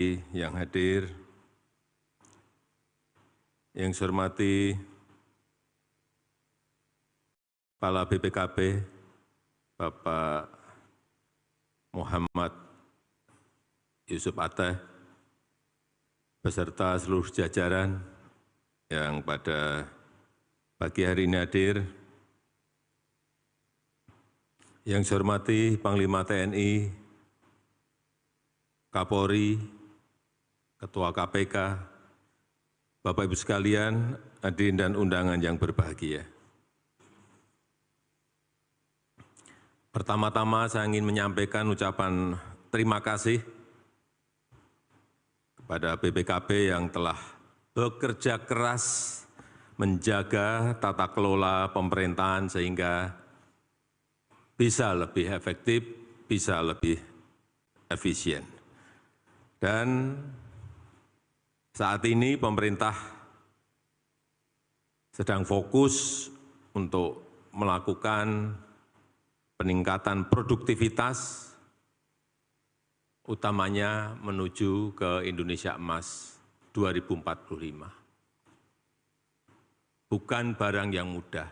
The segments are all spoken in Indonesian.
yang hadir, yang saya hormati Kepala BPKB, Bapak Muhammad Yusuf Atteh, beserta seluruh jajaran yang pada pagi hari ini hadir, yang saya hormati Panglima TNI, Kapolri, Ketua KPK, Bapak Ibu sekalian, hadirin dan undangan yang berbahagia. Pertama-tama saya ingin menyampaikan ucapan terima kasih kepada BPKB yang telah bekerja keras menjaga tata kelola pemerintahan sehingga bisa lebih efektif, bisa lebih efisien. Dan saat ini pemerintah sedang fokus untuk melakukan peningkatan produktivitas, utamanya menuju ke Indonesia Emas 2045. Bukan barang yang mudah.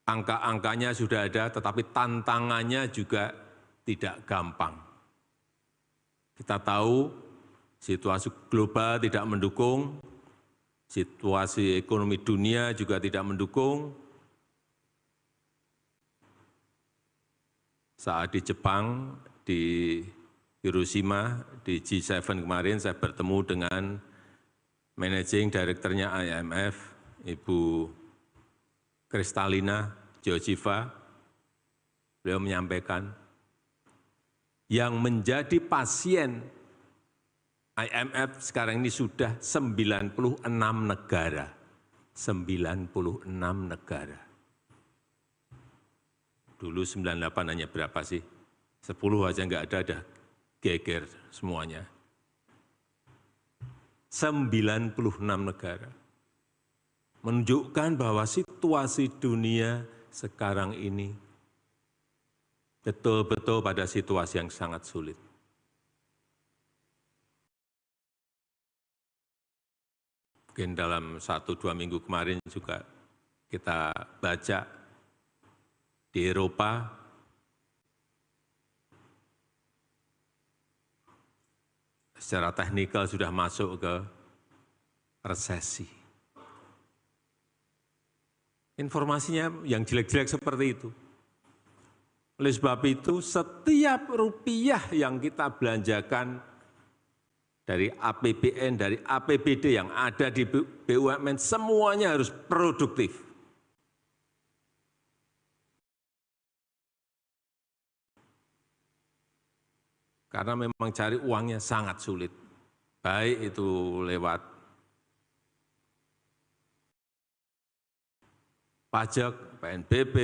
Angka-angkanya sudah ada, tetapi tantangannya juga tidak gampang. Kita tahu situasi global tidak mendukung, situasi ekonomi dunia juga tidak mendukung. Saat di Jepang, di Hiroshima, di G7 kemarin, saya bertemu dengan Managing Director-nya IMF, Ibu Kristalina Georgieva. Beliau menyampaikan, yang menjadi pasien IMF sekarang ini sudah 96 negara. 96 negara. Dulu 98 hanya berapa sih? 10 aja nggak ada geger semuanya. 96 negara. Menunjukkan bahwa situasi dunia sekarang ini betul-betul pada situasi yang sangat sulit. Mungkin dalam 1-2 minggu kemarin juga kita baca di Eropa, secara teknikal sudah masuk ke resesi. Informasinya yang jelek-jelek seperti itu. Oleh sebab itu, setiap rupiah yang kita belanjakan dari APBN, dari APBD yang ada di BUMN, semuanya harus produktif. Karena memang cari uangnya sangat sulit. Baik itu lewat pajak, PNBP,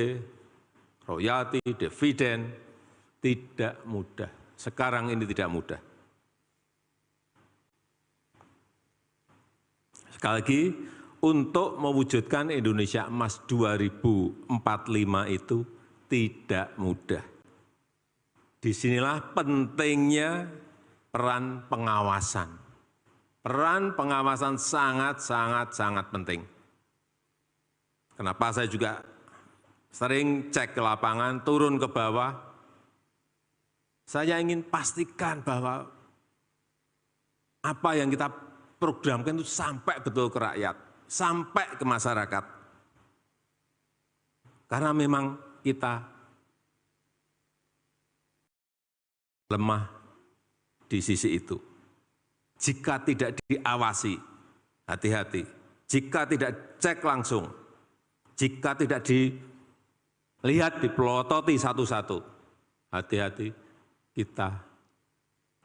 royalti, dividen, tidak mudah. Sekarang ini tidak mudah. Sekali lagi, untuk mewujudkan Indonesia Emas 2045 itu tidak mudah. Disinilah pentingnya peran pengawasan. Peran pengawasan sangat penting. Kenapa saya juga sering cek ke lapangan, turun ke bawah. Saya ingin pastikan bahwa apa yang kita programkan itu sampai betul ke rakyat, sampai ke masyarakat. Karena memang kita lemah di sisi itu. Jika tidak diawasi, hati-hati. Jika tidak cek langsung, jika tidak dilihat, dipelototi satu-satu, hati-hati, kita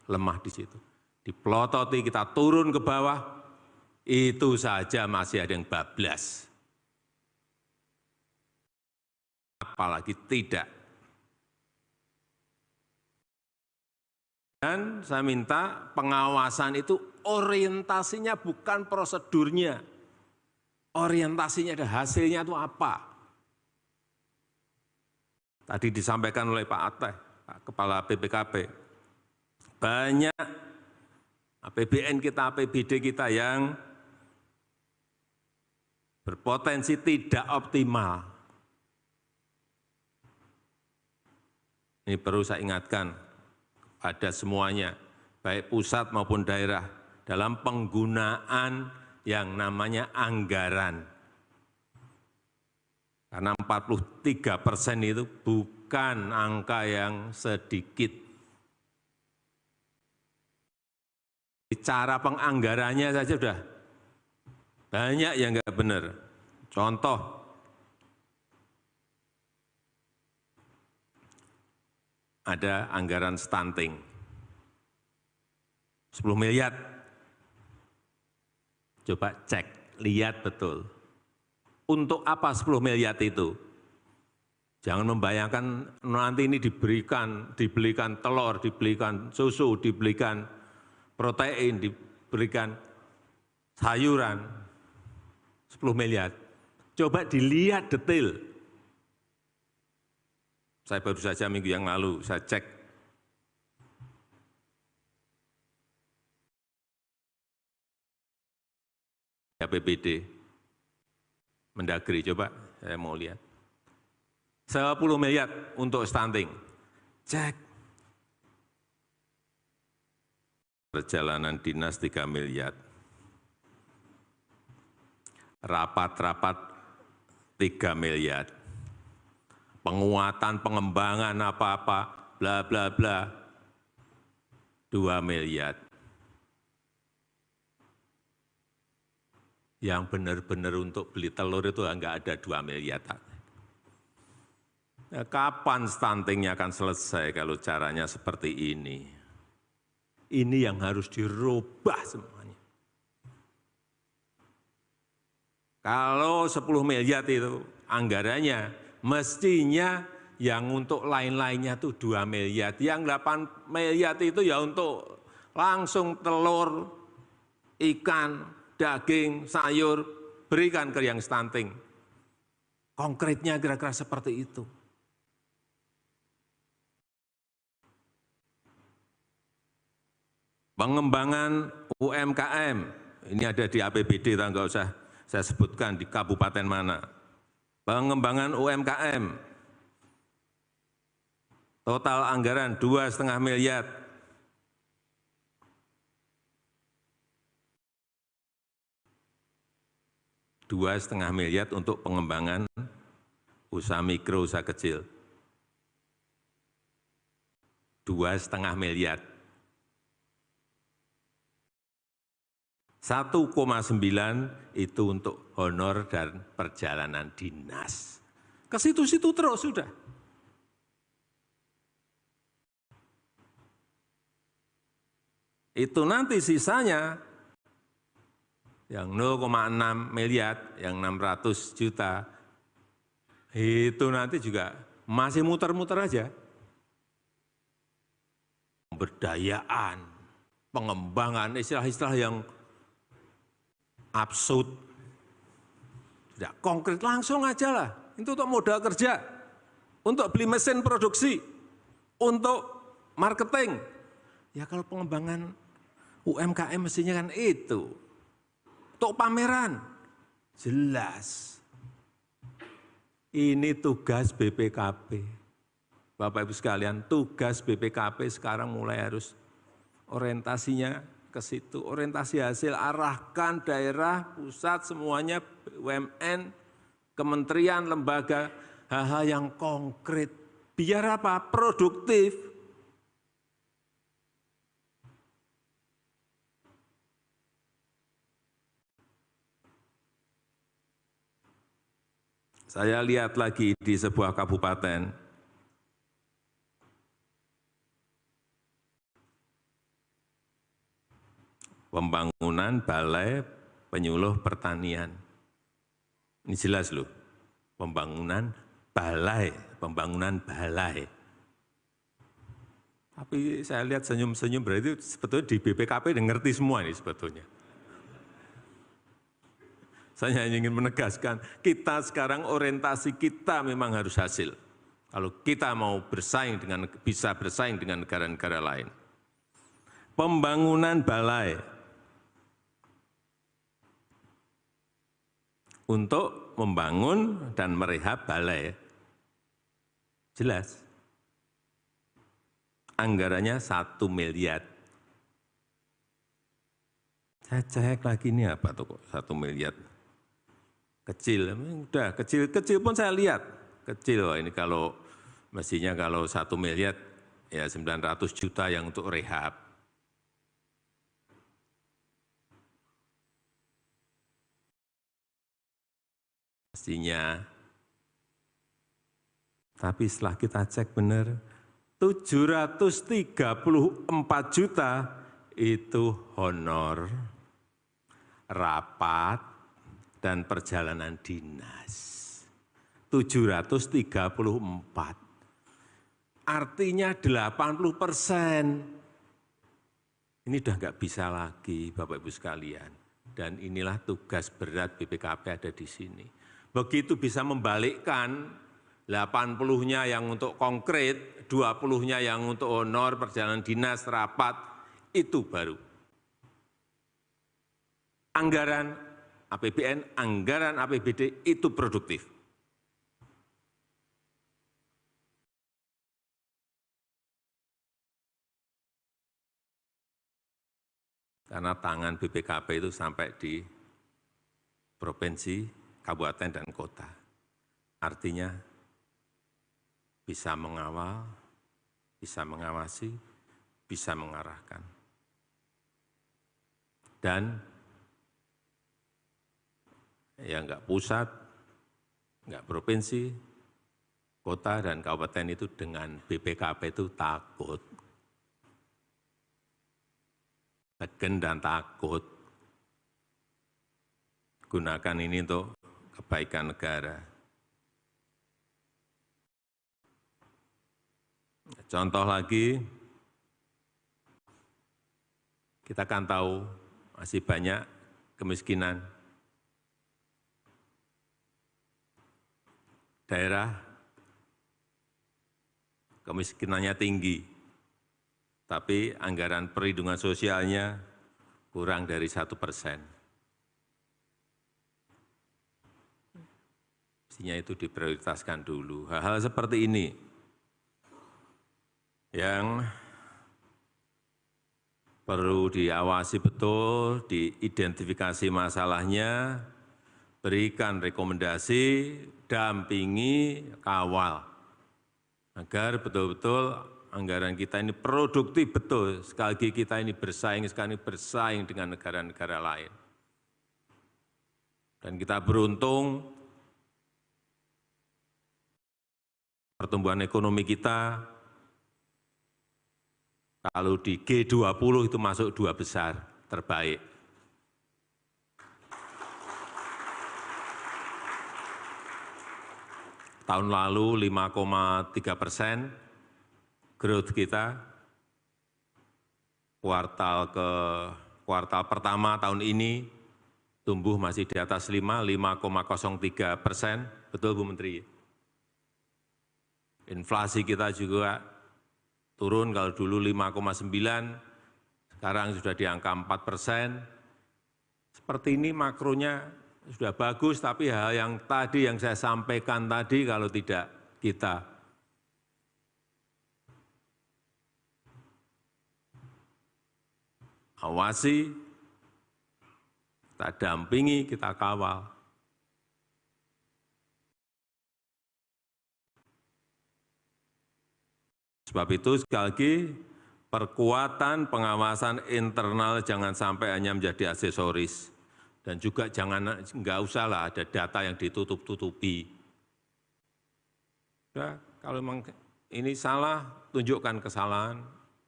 lemah di situ. Dipelototi, kita turun ke bawah, itu saja masih ada yang bablas. Apalagi tidak. Dan saya minta pengawasan itu orientasinya bukan prosedurnya. Orientasinya ada hasilnya itu apa. Tadi disampaikan oleh Pak Atteh, Kepala BPKB, banyak APBN kita, APBD kita yang berpotensi tidak optimal. Ini perlu saya ingatkan pada semuanya, baik pusat maupun daerah, dalam penggunaan yang namanya anggaran. Karena 43% itu bukan angka yang sedikit. Cara penganggarannya saja sudah banyak yang nggak benar. Contoh, ada anggaran stunting, 10 miliar. Coba cek, lihat betul. Untuk apa 10 miliar itu? Jangan membayangkan nanti ini dibelikan telur, dibelikan susu, dibelikan protein, diberikan sayuran, 10 miliar. Coba dilihat detail. Saya baru saja minggu yang lalu, saya cek. APBD, Mendagri, coba saya mau lihat. 10 miliar untuk stunting. Cek. Perjalanan dinas 3 miliar. Rapat-rapat 3 miliar. Penguatan, pengembangan apa-apa, bla bla bla, 2 miliar. Yang benar-benar untuk beli telur itu enggak ada 2 miliar. Ya, kapan stuntingnya akan selesai kalau caranya seperti ini? Ini yang harus dirubah semuanya. Kalau 10 miliar itu anggarannya, mestinya yang untuk lain-lainnya itu 2 miliar. Yang 8 miliar itu ya untuk langsung telur, ikan, daging, sayur, berikan ke yang stunting. Konkretnya kira-kira seperti itu. Pengembangan UMKM, ini ada di APBD, enggak usah saya sebutkan di kabupaten mana. Pengembangan UMKM, total anggaran 2,5 miliar. Rp2,5 miliar untuk pengembangan usaha mikro, usaha kecil. 2,5 miliar. 1,9 itu untuk honor dan perjalanan dinas. Ke situ-situ terus sudah. Itu nanti sisanya yang 0,6 miliar, yang 600 juta, itu nanti juga masih muter-muter aja. Pemberdayaan, pengembangan, istilah-istilah yang absurd, tidak konkret, langsung aja lah. Itu untuk modal kerja, untuk beli mesin produksi, untuk marketing. Ya kalau pengembangan UMKM mestinya kan itu. Untuk pameran, jelas. Ini tugas BPKP. Bapak Ibu sekalian, tugas BPKP sekarang mulai harus orientasinya ke situ, orientasi hasil, arahkan daerah, pusat, semuanya, BUMN, kementerian, lembaga, hal-hal yang konkret. Biar apa? Produktif. Saya lihat lagi di sebuah kabupaten, pembangunan balai penyuluh pertanian. Ini jelas loh, pembangunan balai. Tapi saya lihat senyum-senyum, berarti sebetulnya di BPKP udah ngerti semua ini sebetulnya. Saya hanya ingin menegaskan, kita sekarang orientasi kita memang harus hasil. Kalau kita mau bisa bersaing dengan negara-negara lain. pembangunan balai untuk membangun dan merehab balai. Jelas. Anggarannya 1 miliar. Saya cek lagi ini apa tuh kok 1 miliar. Kecil, udah kecil pun saya lihat. Kecil, wah ini kalau mestinya kalau 1 miliar ya 900 juta yang untuk rehab. Mestinya. Tapi setelah kita cek benar, 734 juta itu honor, rapat, dan perjalanan dinas. 734. Artinya 80%. Ini udah nggak bisa lagi, Bapak Ibu sekalian. Dan inilah tugas berat BPKP ada di sini. Begitu bisa membalikkan 80-nya yang untuk konkret, 20-nya yang untuk honor, perjalanan dinas, rapat, itu baru. Anggaran APBN, anggaran APBD itu produktif. Karena tangan BPKP itu sampai di provinsi, kabupaten, dan kota. Artinya bisa mengawal, bisa mengawasi, bisa mengarahkan. Dan ya enggak pusat, enggak provinsi, kota, dan kabupaten itu dengan BPKP itu takut. Tegen dan takut. Gunakan ini untuk kebaikan negara. Contoh lagi, kita kan tahu masih banyak kemiskinan. Daerah kemiskinannya tinggi, tapi anggaran perlindungan sosialnya kurang dari 1%. Mestinya itu diprioritaskan dulu. Hal-hal seperti ini yang perlu diawasi betul, diidentifikasi masalahnya, berikan rekomendasi, dampingi, kawal, agar betul-betul anggaran kita ini produktif betul, sekali lagi kita ini sekali bersaing dengan negara-negara lain. Dan kita beruntung, pertumbuhan ekonomi kita, kalau di G20 itu masuk 2 besar terbaik. Tahun lalu 5,3%, growth kita, kuartal pertama tahun ini tumbuh masih di atas 5,03%, betul Bu Menteri? Inflasi kita juga turun, kalau dulu 5,9, sekarang sudah di angka 4%. Seperti ini makronya sudah bagus, tapi hal yang tadi yang saya sampaikan tadi kalau tidak kita awasi, kita dampingi, kita kawal. Sebab itu sekali lagi, perkuatan pengawasan internal jangan sampai hanya menjadi aksesoris. Dan juga enggak usahlah ada data yang ditutup-tutupi. Ya, kalau memang ini salah, tunjukkan kesalahan,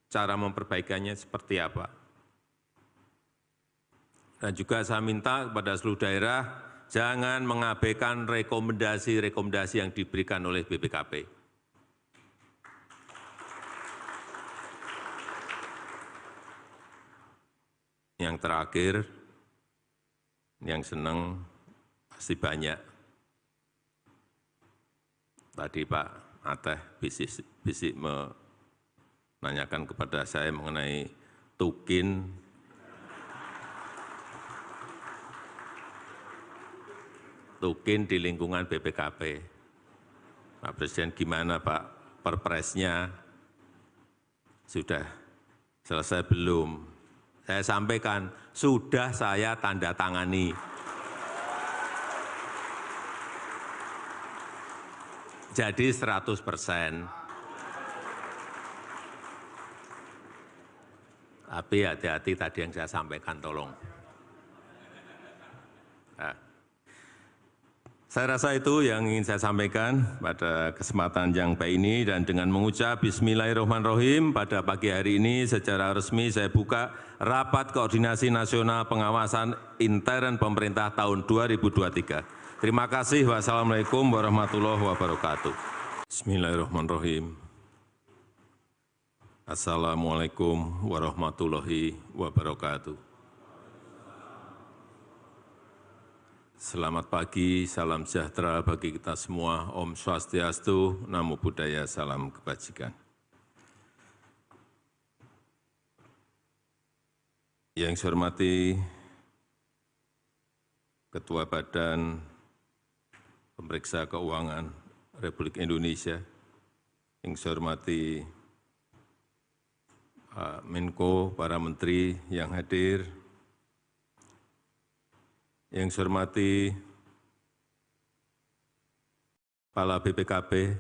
cara memperbaikannya seperti apa. Dan juga saya minta kepada seluruh daerah, jangan mengabaikan rekomendasi-rekomendasi yang diberikan oleh BPKP. Yang terakhir, yang senang pasti banyak. Tadi Pak Ateh bisik menanyakan kepada saya mengenai Tukin di lingkungan BPKP. Pak Presiden gimana Pak, perpresnya sudah selesai belum? Saya sampaikan, sudah saya tanda tangani. Jadi 100%. Tapi hati-hati tadi yang saya sampaikan, tolong. Nah, saya rasa itu yang ingin saya sampaikan pada kesempatan yang baik ini, dan dengan mengucap Bismillahirrahmanirrahim pada pagi hari ini secara resmi saya buka Rapat Koordinasi Nasional Pengawasan Intern Pemerintah tahun 2023. Terima kasih. Wassalamualaikum warahmatullahi wabarakatuh. Bismillahirrahmanirrahim. Assalamualaikum warahmatullahi wabarakatuh. Selamat pagi, salam sejahtera bagi kita semua. Om Swastiastu, Namo Buddhaya, salam kebajikan. Yang saya hormati Ketua Badan Pemeriksa Keuangan Republik Indonesia, yang saya hormati Pak Menko, para menteri yang hadir, yang saya hormati Kepala BPKP,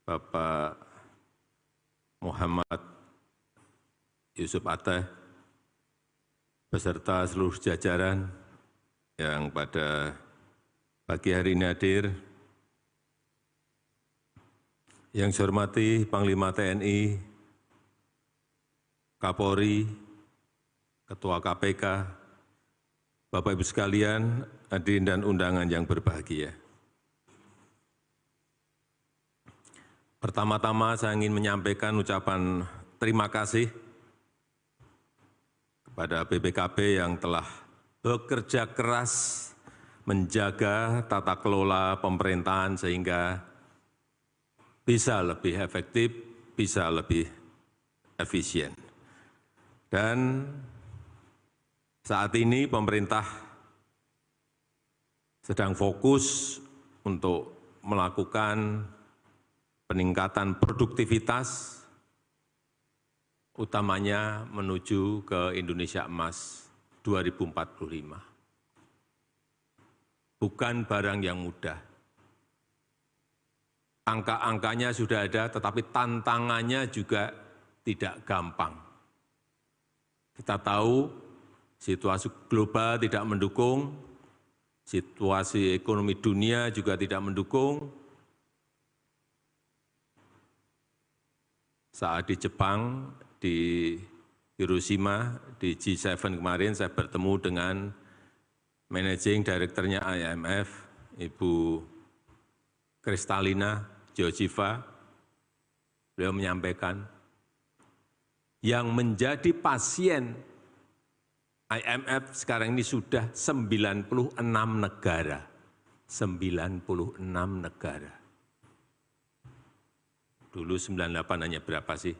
Bapak Muhammad Yusuf Atteh, beserta seluruh jajaran yang pada pagi hari ini hadir, yang saya hormati Panglima TNI, Kapolri, Ketua KPK, Bapak Ibu sekalian, hadirin dan undangan yang berbahagia. Pertama-tama saya ingin menyampaikan ucapan terima kasih kepada BPKP yang telah bekerja keras menjaga tata kelola pemerintahan sehingga bisa lebih efektif, bisa lebih efisien. Dan saat ini pemerintah sedang fokus untuk melakukan peningkatan produktivitas, utamanya menuju ke Indonesia Emas 2045. Bukan barang yang mudah. Angka-angkanya sudah ada, tetapi tantangannya juga tidak gampang. Kita tahu situasi global tidak mendukung, situasi ekonomi dunia juga tidak mendukung. Saat di Jepang, di Hiroshima, di G7 kemarin saya bertemu dengan Managing Director-nya IMF, Ibu Kristalina Georgieva. Beliau menyampaikan, yang menjadi pasien IMF sekarang ini sudah 96 negara. 96 negara. Dulu 98 hanya berapa sih?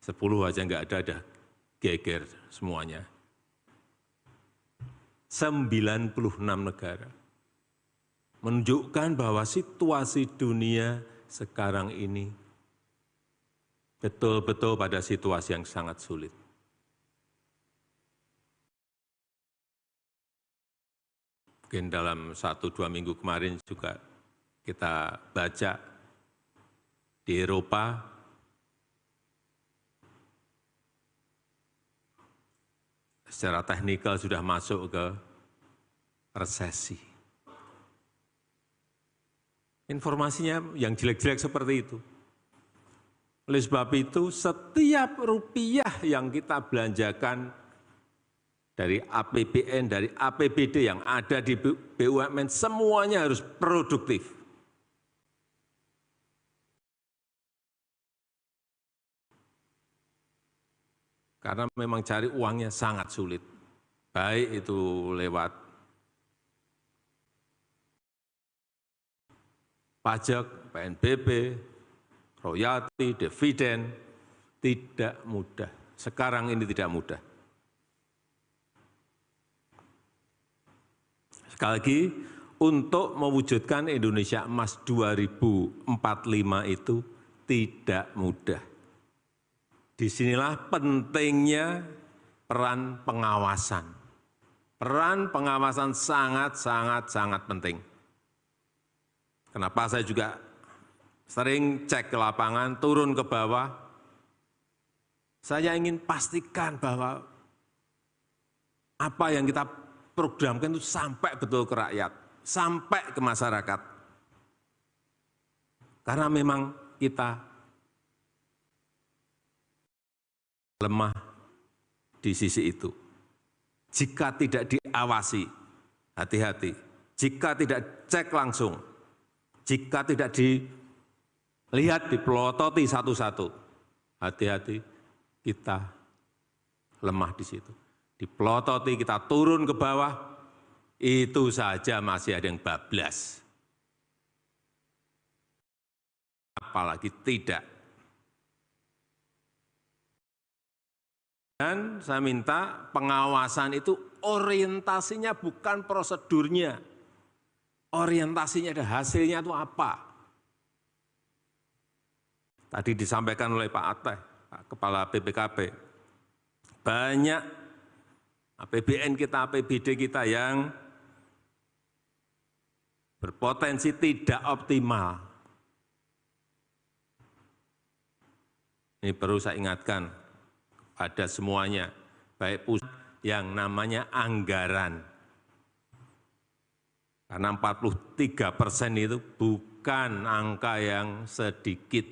10 aja enggak ada geger semuanya. 96 negara. Menunjukkan bahwa situasi dunia sekarang ini betul-betul pada situasi yang sangat sulit. Mungkin dalam 1-2 minggu kemarin juga kita baca di Eropa, secara teknikal sudah masuk ke resesi. Informasinya yang jelek-jelek seperti itu. Oleh sebab itu, setiap rupiah yang kita belanjakan dari APBN, dari APBD yang ada di BUMN, semuanya harus produktif. Karena memang cari uangnya sangat sulit. Baik itu lewat pajak, PNBP, royalti, dividen, tidak mudah. Sekarang ini tidak mudah. Sekali lagi, untuk mewujudkan Indonesia Emas 2045 itu tidak mudah. Disinilah pentingnya peran pengawasan. Peran pengawasan sangat penting. Kenapa saya juga sering cek ke lapangan, turun ke bawah. Saya ingin pastikan bahwa apa yang kita programkan itu sampai betul ke rakyat, sampai ke masyarakat. Karena memang kita lemah di sisi itu. Jika tidak diawasi, hati-hati. Jika tidak cek langsung, jika tidak dilihat, dipelototi satu-satu, hati-hati, kita lemah di situ. Dipelototi, kita turun ke bawah, itu saja masih ada yang bablas. Apalagi tidak. Dan saya minta pengawasan itu orientasinya bukan prosedurnya. Orientasinya ada hasilnya itu apa. Tadi disampaikan oleh Pak Ateh, Pak Kepala BPKP, banyak APBN kita, APBD kita yang berpotensi tidak optimal. Ini perlu saya ingatkan pada semuanya, baik pusat yang namanya anggaran. Karena 43% itu bukan angka yang sedikit.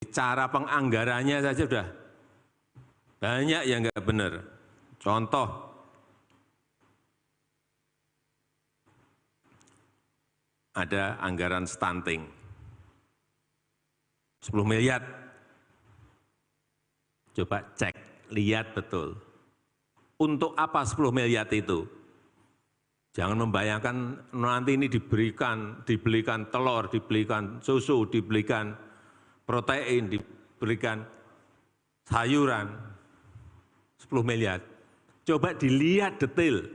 Cara penganggarannya saja sudah banyak yang nggak benar. Contoh, ada anggaran stunting, 10 miliar. Coba cek, lihat betul. Untuk apa 10 miliar itu? Jangan membayangkan nanti ini dibelikan telur, dibelikan susu, dibelikan protein, diberikan sayuran, 10 miliar. Coba dilihat detail.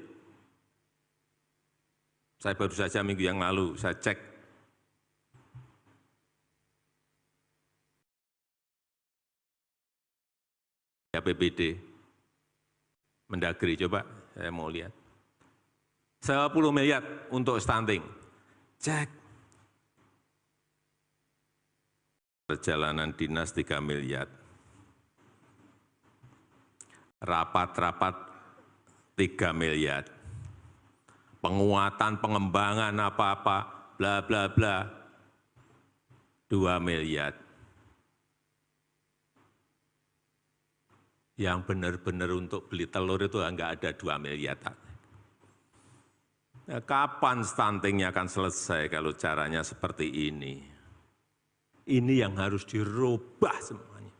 Saya baru saja minggu yang lalu, saya cek. APBD, Mendagri, coba saya mau lihat. 10 miliar untuk stunting. Cek. Perjalanan dinas 3 miliar. Rapat-rapat 3 miliar. Penguatan, pengembangan apa-apa, bla bla bla, 2 miliar. Yang benar-benar untuk beli telur itu enggak ada 2 miliar. Ya, kapan stuntingnya akan selesai kalau caranya seperti ini? Ini yang harus dirubah semuanya.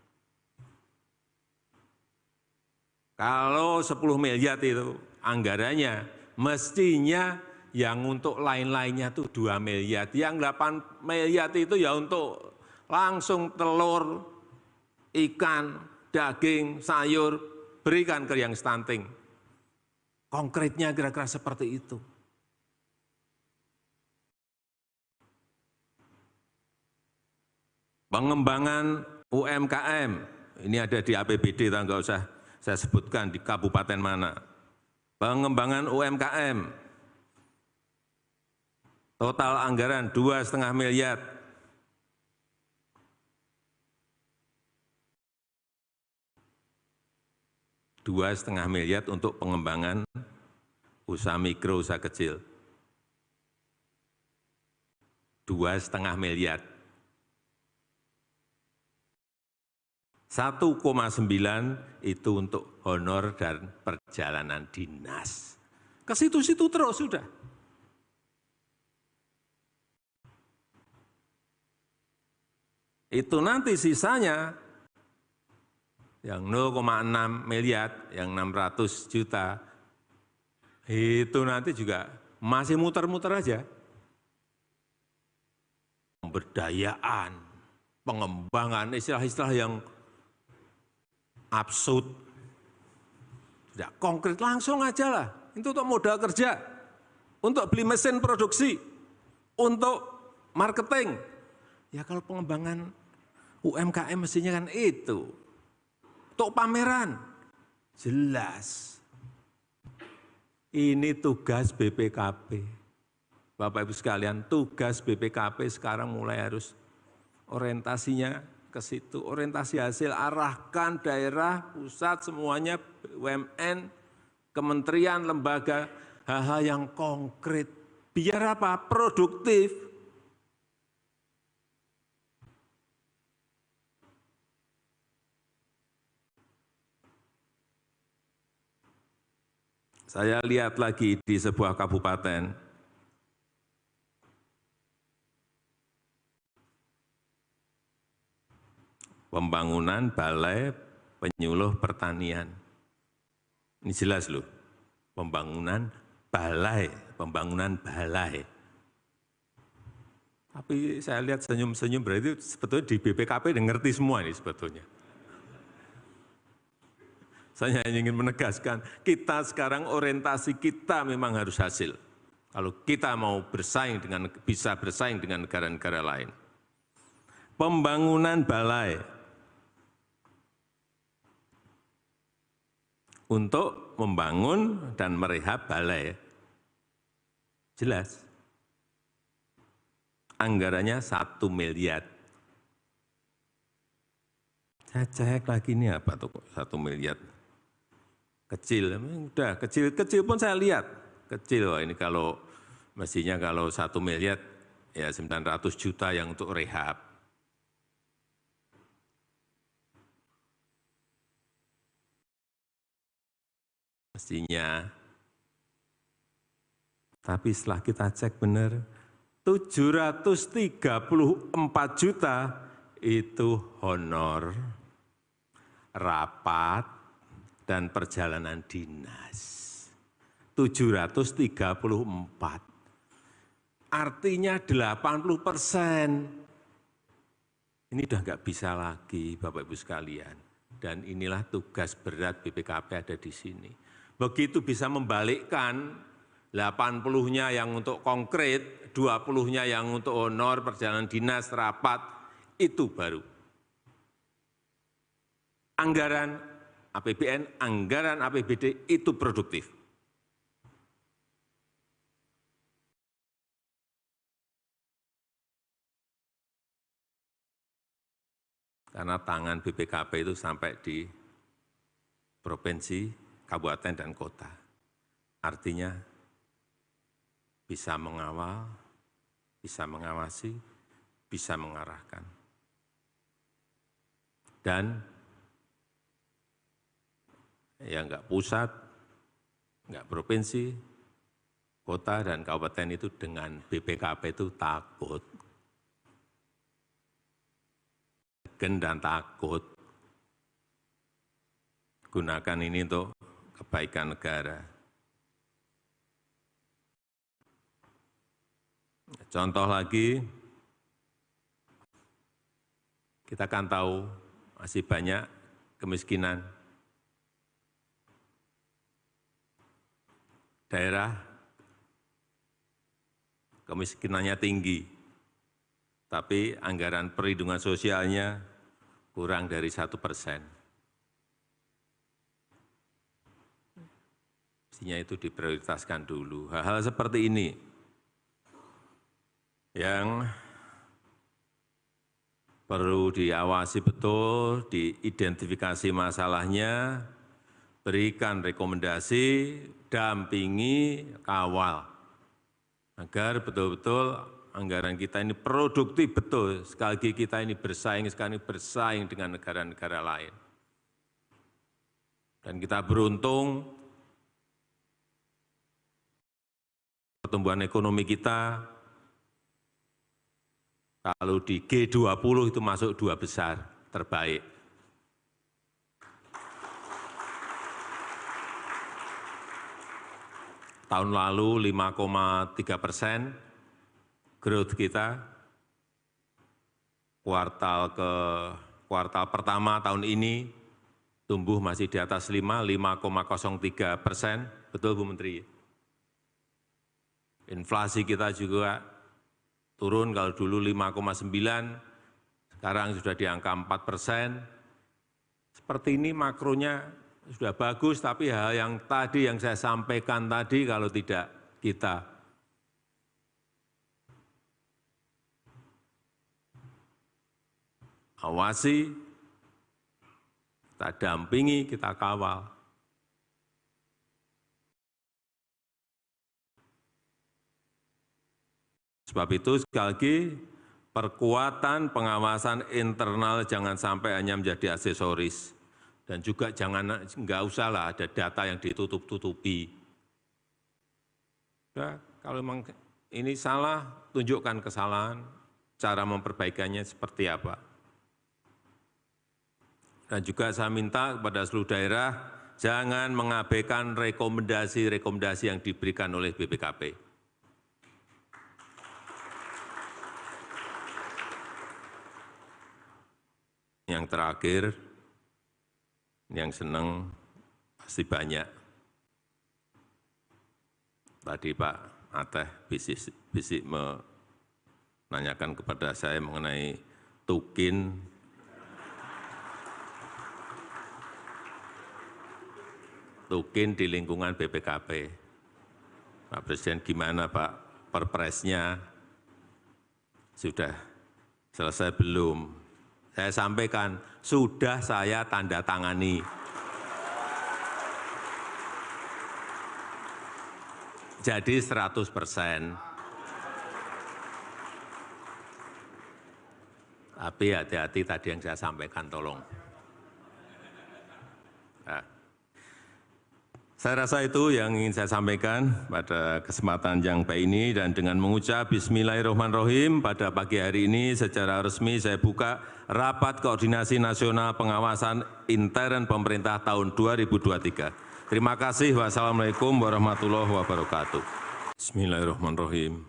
Kalau 10 miliar itu anggarannya, mestinya yang untuk lain-lainnya itu 2 miliar. Yang 8 miliar itu ya untuk langsung telur, ikan, daging, sayur, berikan ke yang stunting. Konkretnya kira-kira seperti itu. Pengembangan UMKM, ini ada di APBD, enggak usah saya sebutkan di kabupaten mana. Pengembangan UMKM, total anggaran 2,5 miliar. $2,5 miliar untuk pengembangan usaha mikro, usaha kecil. 2,5 miliar. 1,9 itu untuk honor dan perjalanan dinas. Ke situ-situ terus sudah. Itu nanti sisanya yang 0,6 miliar, yang 600 juta, itu nanti juga masih muter-muter aja. Pemberdayaan, pengembangan, istilah-istilah yang absurd. Tidak konkret, langsung aja lah. Itu untuk modal kerja, untuk beli mesin produksi, untuk marketing. Ya kalau pengembangan UMKM mestinya kan itu. Untuk pameran, jelas. Ini tugas BPKP. Bapak Ibu sekalian, tugas BPKP sekarang mulai harus orientasinya ke situ. Orientasi hasil, arahkan daerah, pusat, semuanya, BUMN, kementerian, lembaga, hal-hal yang konkret. Biar apa? Produktif. Saya lihat lagi di sebuah kabupaten, pembangunan balai penyuluh pertanian. Ini jelas loh, pembangunan balai. Tapi saya lihat senyum-senyum berarti sebetulnya di BPKP udah ngerti semua ini sebetulnya. Saya hanya ingin menegaskan, kita sekarang orientasi kita memang harus hasil. Kalau kita mau bisa bersaing dengan negara-negara lain. Pembangunan balai untuk membangun dan merehab balai. Jelas. Anggarannya 1 miliar. Saya cek lagi ini apa tuh 1 miliar. Kecil, udah kecil pun saya lihat. Kecil, wah ini kalau mestinya kalau 1 miliar ya 900 juta yang untuk rehab. Mestinya. Tapi setelah kita cek benar, 734 juta itu honor, rapat, dan perjalanan dinas. 734. Artinya 80%. Ini udah nggak bisa lagi Bapak Ibu sekalian. Dan inilah tugas berat BPKP ada di sini. Begitu bisa membalikkan 80-nya yang untuk konkret, 20-nya yang untuk honor, perjalanan dinas, rapat, itu baru. Anggaran APBN, anggaran APBD itu produktif. Karena tangan BPKP itu sampai di provinsi, kabupaten, dan kota. Artinya bisa mengawal, bisa mengawasi, bisa mengarahkan. Dan ya enggak pusat, enggak provinsi, kota, dan kabupaten itu dengan BPKP itu takut. Dan takut. Gunakan ini untuk kebaikan negara. Contoh lagi, kita kan tahu masih banyak kemiskinan. Daerah kemiskinannya tinggi, tapi anggaran perlindungan sosialnya kurang dari 1%. Mestinya itu diprioritaskan dulu. Hal-hal seperti ini yang perlu diawasi betul, diidentifikasi masalahnya, berikan rekomendasi, dampingi, kawal, agar betul-betul anggaran kita ini produktif betul. Sekali lagi kita ini sekarang bersaing dengan negara-negara lain. Dan kita beruntung, pertumbuhan ekonomi kita, kalau di G20 itu masuk 2 besar terbaik. Tahun lalu 5,3%, growth kita, kuartal pertama tahun ini tumbuh masih di atas 5,03%, betul Bu Menteri? Inflasi kita juga turun, kalau dulu 5,9, sekarang sudah di angka 4%. Seperti ini makronya sudah bagus, tapi hal yang tadi yang saya sampaikan tadi kalau tidak kita awasi, kita dampingi, kita kawal. Sebab itu sekali lagi, perkuatan pengawasan internal jangan sampai hanya menjadi aksesoris. Dan juga nggak usahlah ada data yang ditutup-tutupi. Ya, kalau memang ini salah, tunjukkan kesalahan, cara memperbaikannya seperti apa. Dan juga saya minta kepada seluruh daerah, jangan mengabaikan rekomendasi-rekomendasi yang diberikan oleh BPKP. Yang terakhir, yang senang pasti banyak. Tadi Pak Ateh bisik menanyakan kepada saya mengenai tukin. Tukin di lingkungan BPKP. Pak Presiden gimana Pak perpresnya? Sudah selesai belum? Saya sampaikan, sudah saya tanda tangani. Jadi 100%. Tapi hati-hati tadi yang saya sampaikan, tolong. Nah, saya rasa itu yang ingin saya sampaikan pada kesempatan yang baik ini, dan dengan mengucap Bismillahirrahmanirrahim pada pagi hari ini secara resmi saya buka Rapat Koordinasi Nasional Pengawasan Intern Pemerintah tahun 2023. Terima kasih. Wassalamualaikum warahmatullahi wabarakatuh. Bismillahirrahmanirrahim.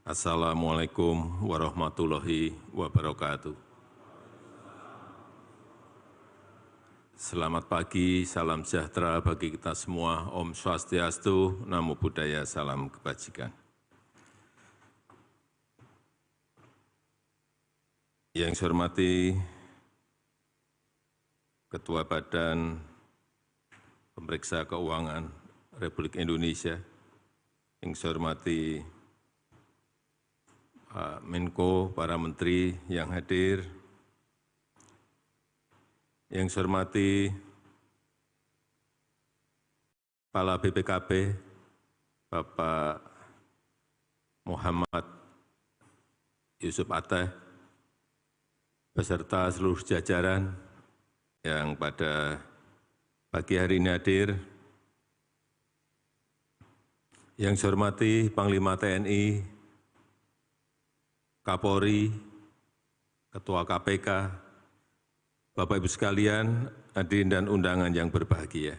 Assalamualaikum warahmatullahi wabarakatuh. Selamat pagi, salam sejahtera bagi kita semua. Om Swastiastu, Namo Buddhaya, salam kebajikan. Yang saya hormati Ketua Badan Pemeriksa Keuangan Republik Indonesia, yang saya hormati Pak Menko, para Menteri yang hadir, yang saya hormati Kepala BPKP, Bapak Muhammad Yusuf Atteh, beserta seluruh jajaran yang pada pagi hari ini hadir, yang saya hormati Panglima TNI, Kapolri, Ketua KPK, Bapak Ibu sekalian, hadirin dan undangan yang berbahagia.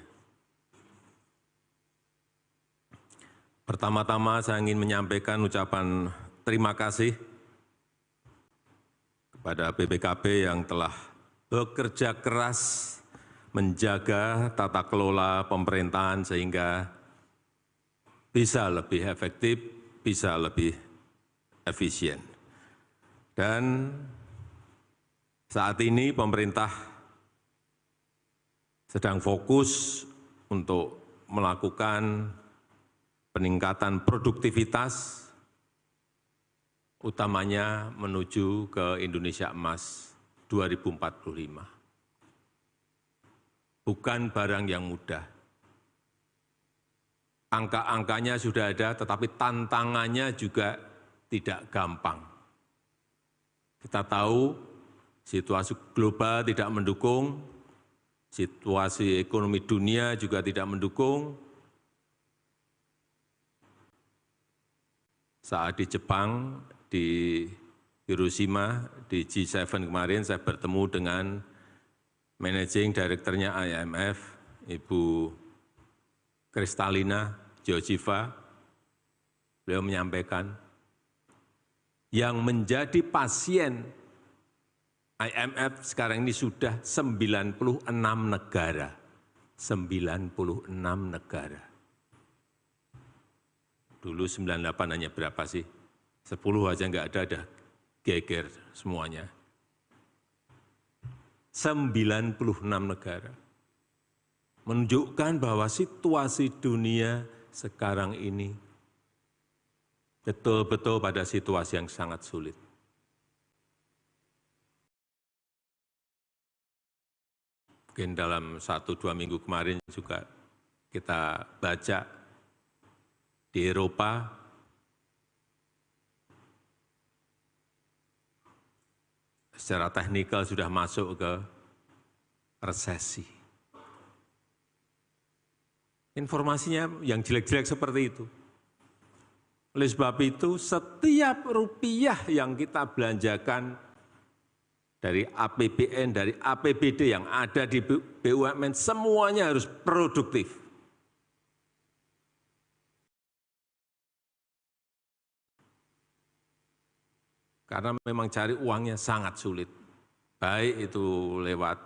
Pertama-tama saya ingin menyampaikan ucapan terima kasih kepada BPKP yang telah bekerja keras menjaga tata kelola pemerintahan sehingga bisa lebih efektif, bisa lebih efisien. Dan saat ini pemerintah sedang fokus untuk melakukan peningkatan produktivitas, utamanya menuju ke Indonesia Emas 2045. Bukan barang yang mudah. Angka-angkanya sudah ada, tetapi tantangannya juga tidak gampang. Kita tahu situasi global tidak mendukung, situasi ekonomi dunia juga tidak mendukung. Saat di Jepang, di Hiroshima, di G7 kemarin saya bertemu dengan Managing Director-nya IMF, Ibu Kristalina Georgieva. Beliau menyampaikan yang menjadi pasien IMF sekarang ini sudah 96 negara. 96 negara. Dulu 98 hanya berapa sih? 10 aja nggak ada geger semuanya. 96 negara. Menunjukkan bahwa situasi dunia sekarang ini betul-betul pada situasi yang sangat sulit. Mungkin dalam 1-2 minggu kemarin juga kita baca di Eropa, secara teknikal sudah masuk ke resesi. Informasinya yang jelek-jelek seperti itu. Oleh sebab itu, setiap rupiah yang kita belanjakan dari APBN, dari APBD yang ada di BUMN, semuanya harus produktif. Karena memang cari uangnya sangat sulit. Baik itu lewat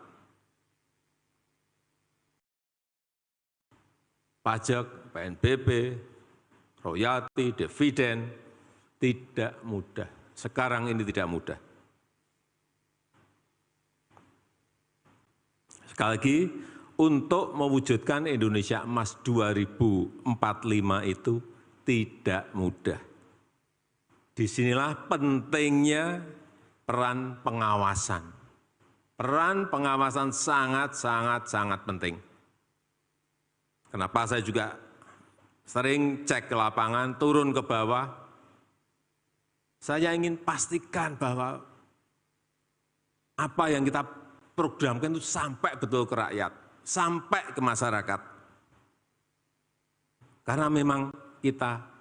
pajak, PNBP, royalti, dividen, tidak mudah. Sekarang ini tidak mudah. Sekali lagi, untuk mewujudkan Indonesia Emas 2045 itu tidak mudah. Disinilah pentingnya peran pengawasan. Peran pengawasan sangat penting. Kenapa saya juga sering cek ke lapangan, turun ke bawah. Saya ingin pastikan bahwa apa yang kita programkan itu sampai betul ke rakyat, sampai ke masyarakat. Karena memang kita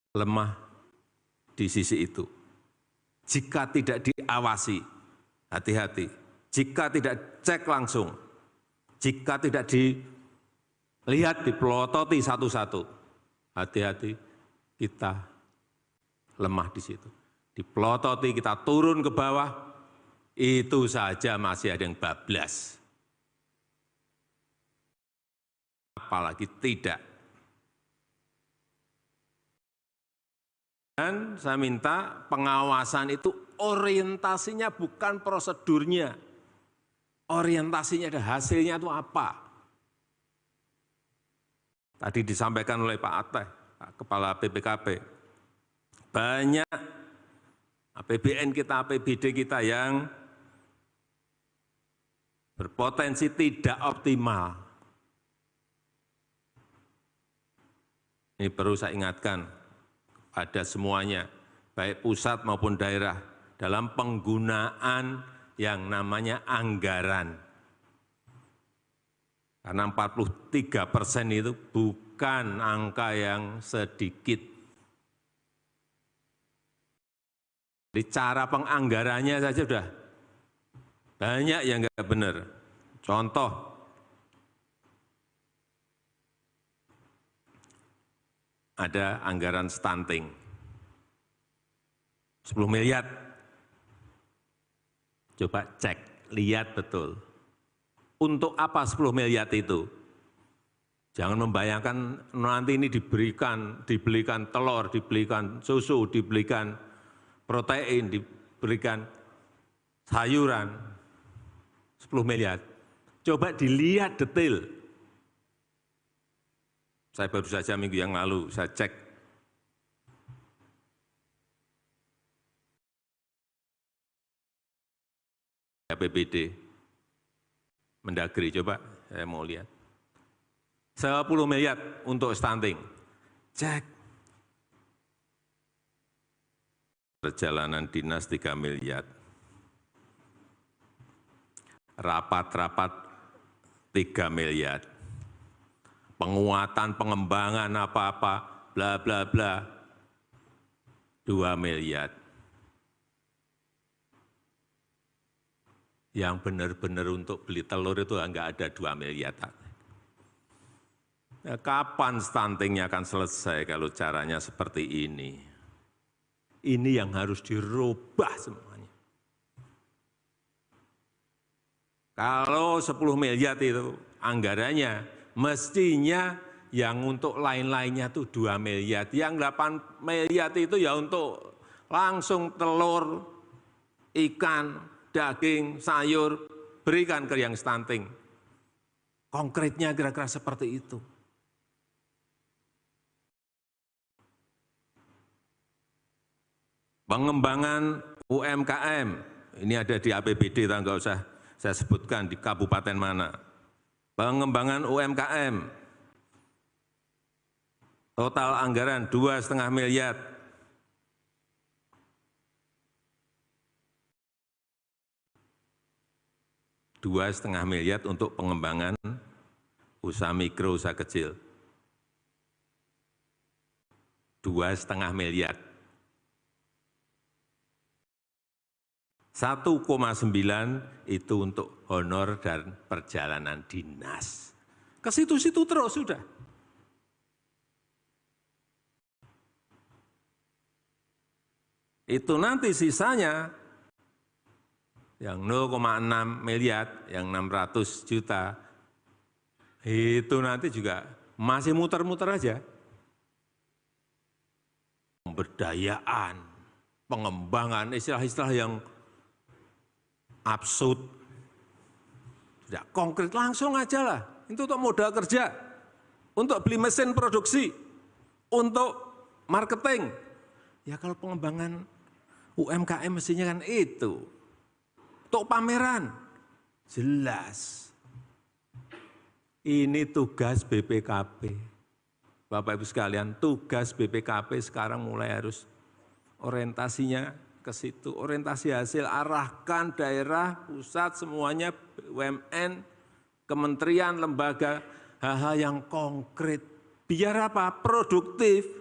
lemah di sisi itu. Jika tidak diawasi, hati-hati. Jika tidak cek langsung, jika tidak dilihat, dipelototi satu-satu, hati-hati, kita lemah di situ. Dipelototi, kita turun ke bawah, itu saja masih ada yang bablas. Apalagi tidak. Dan saya minta pengawasan itu orientasinya bukan prosedurnya. Orientasinya ada hasilnya itu apa. Tadi disampaikan oleh Pak Ateh, Pak Kepala BPKP. Banyak APBN kita, APBD kita yang berpotensi tidak optimal. Ini perlu saya ingatkan pada semuanya, baik pusat maupun daerah, dalam penggunaan yang namanya anggaran. Karena 43% itu bukan angka yang sedikit. Di cara penganggarannya saja sudah banyak yang enggak benar. Contoh, ada anggaran stunting, 10 miliar. Coba cek, lihat betul. Untuk apa 10 miliar itu? Jangan membayangkan nanti ini dibelikan telur, dibelikan susu, dibelikan protein, diberikan sayuran, 10 miliar. Coba dilihat detail. Saya baru saja minggu yang lalu, saya cek. APBD, Mendagri, coba saya mau lihat. 10 miliar untuk stunting. Cek. Perjalanan dinas 3 miliar. Rapat-rapat 3 miliar. Penguatan, pengembangan apa-apa, bla bla bla, 2 miliar. Yang benar-benar untuk beli telur itu enggak ada 2 miliar. Ya, kapan stuntingnya akan selesai kalau caranya seperti ini? Ini yang harus dirubah semuanya. Kalau 10 miliar itu anggarannya, mestinya yang untuk lain-lainnya itu 2 miliar. Yang 8 miliar itu ya untuk langsung telur, ikan, daging, sayur, berikan ke yang stunting. Konkretnya kira-kira seperti itu. Pengembangan UMKM, ini ada di APBD, nggak usah saya sebutkan di kabupaten mana. Pengembangan UMKM, total anggaran 2,5 miliar. Rp2,5 miliar untuk pengembangan usaha mikro, usaha kecil. 2,5 miliar. 1,9 itu untuk honor dan perjalanan dinas. Ke situ-situ terus sudah. Itu nanti sisanya yang 0,6 miliar, yang 600 juta, itu nanti juga masih muter-muter aja. Pemberdayaan, pengembangan, istilah-istilah yang absurd, tidak konkret, langsung aja lah. Itu untuk modal kerja, untuk beli mesin produksi, untuk marketing. Ya kalau pengembangan UMKM mestinya kan itu. Untuk pameran, jelas. Ini tugas BPKP. Bapak Ibu sekalian, tugas BPKP sekarang mulai harus orientasinya ke situ, orientasi hasil, arahkan daerah, pusat, semuanya, BUMN, kementerian, lembaga, hal-hal yang konkret. Biar apa? Produktif.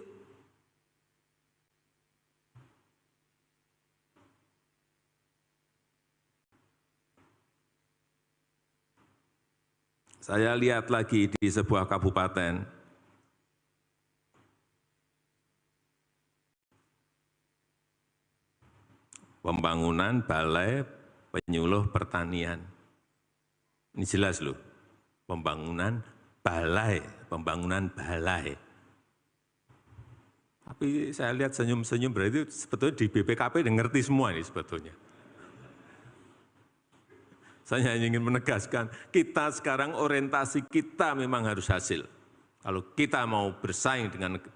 Saya lihat lagi di sebuah kabupaten, pembangunan balai penyuluh pertanian. Ini jelas loh, pembangunan balai. Tapi saya lihat senyum-senyum berarti sebetulnya di BPKP udah ngerti semua ini sebetulnya. Saya hanya ingin menegaskan, kita sekarang orientasi kita memang harus hasil. Kalau kita mau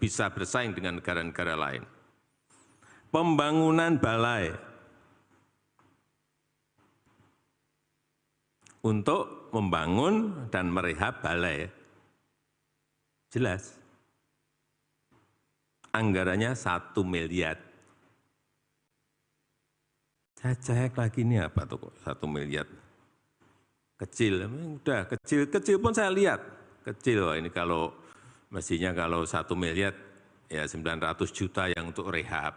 bisa bersaing dengan negara-negara lain. Pembangunan balai untuk membangun dan merehab balai. Jelas. Anggarannya 1 miliar. Saya cek lagi ini apa tuh kok 1 miliar. Kecil, udah kecil pun saya lihat. Kecil, ini kalau mestinya kalau 1 miliar ya 900 juta yang untuk rehab.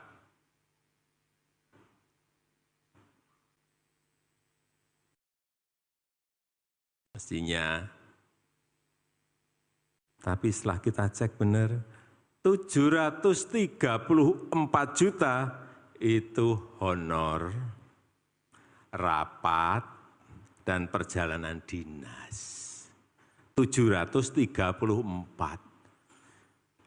Mestinya. Tapi setelah kita cek benar, 734 juta itu honor, rapat, dan perjalanan dinas. 734.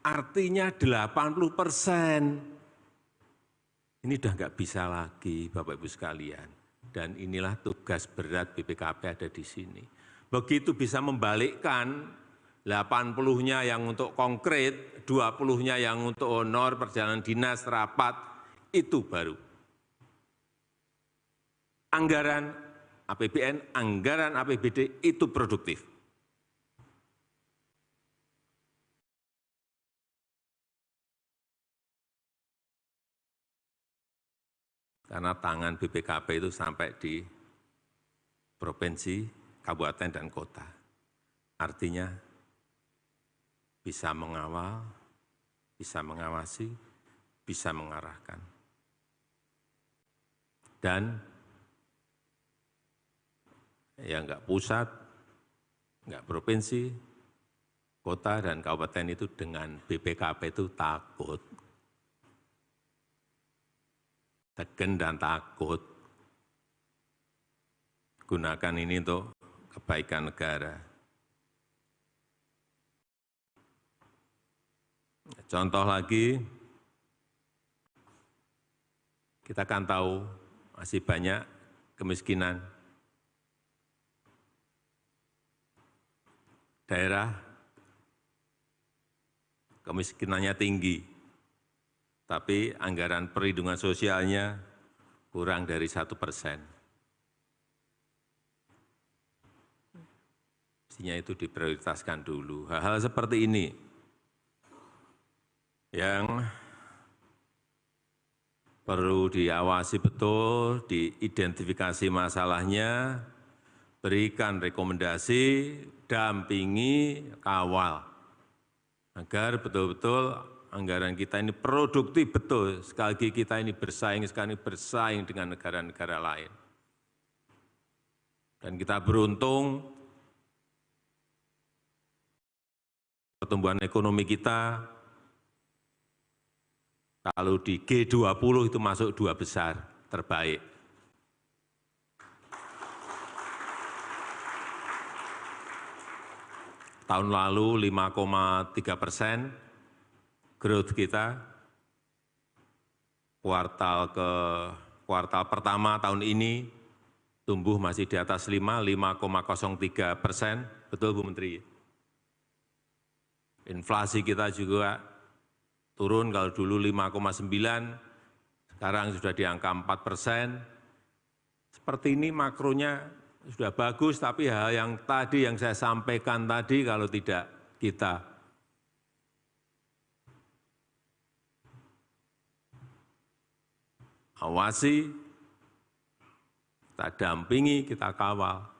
Artinya 80%. Ini udah nggak bisa lagi, Bapak Ibu sekalian. Dan inilah tugas berat BPKP ada di sini. Begitu bisa membalikkan 80-nya yang untuk konkret, 20-nya yang untuk honor, perjalanan dinas, rapat, itu baru. Anggaran APBN, anggaran APBD itu produktif. Karena tangan BPKP itu sampai di provinsi, kabupaten, dan kota. Artinya bisa mengawal, bisa mengawasi, bisa mengarahkan. Dan ya enggak pusat, enggak provinsi, kota dan kabupaten itu dengan BPKP itu takut. Tegen dan takut. Gunakan ini untuk kebaikan negara. Contoh lagi, kita kan tahu masih banyak kemiskinan. Daerah kemiskinannya tinggi, tapi anggaran perlindungan sosialnya kurang dari 1%. Mestinya itu diprioritaskan dulu. Hal-hal seperti ini yang perlu diawasi betul, diidentifikasi masalahnya, berikan rekomendasi, dampingi, kawal, agar betul-betul anggaran kita ini produktif betul. Sekali lagi kita ini bersaing dengan negara-negara lain. Dan kita beruntung, pertumbuhan ekonomi kita, kalau di G20 itu masuk 2 besar terbaik. Tahun lalu 5,3% growth kita, kuartal pertama tahun ini tumbuh masih di atas 5,03%, betul Bu Menteri? Inflasi kita juga turun, kalau dulu 5,9, sekarang sudah di angka 4%. Seperti ini makronya sudah bagus, tapi hal yang tadi yang saya sampaikan tadi kalau tidak kita awasi, kita dampingi, kita kawal.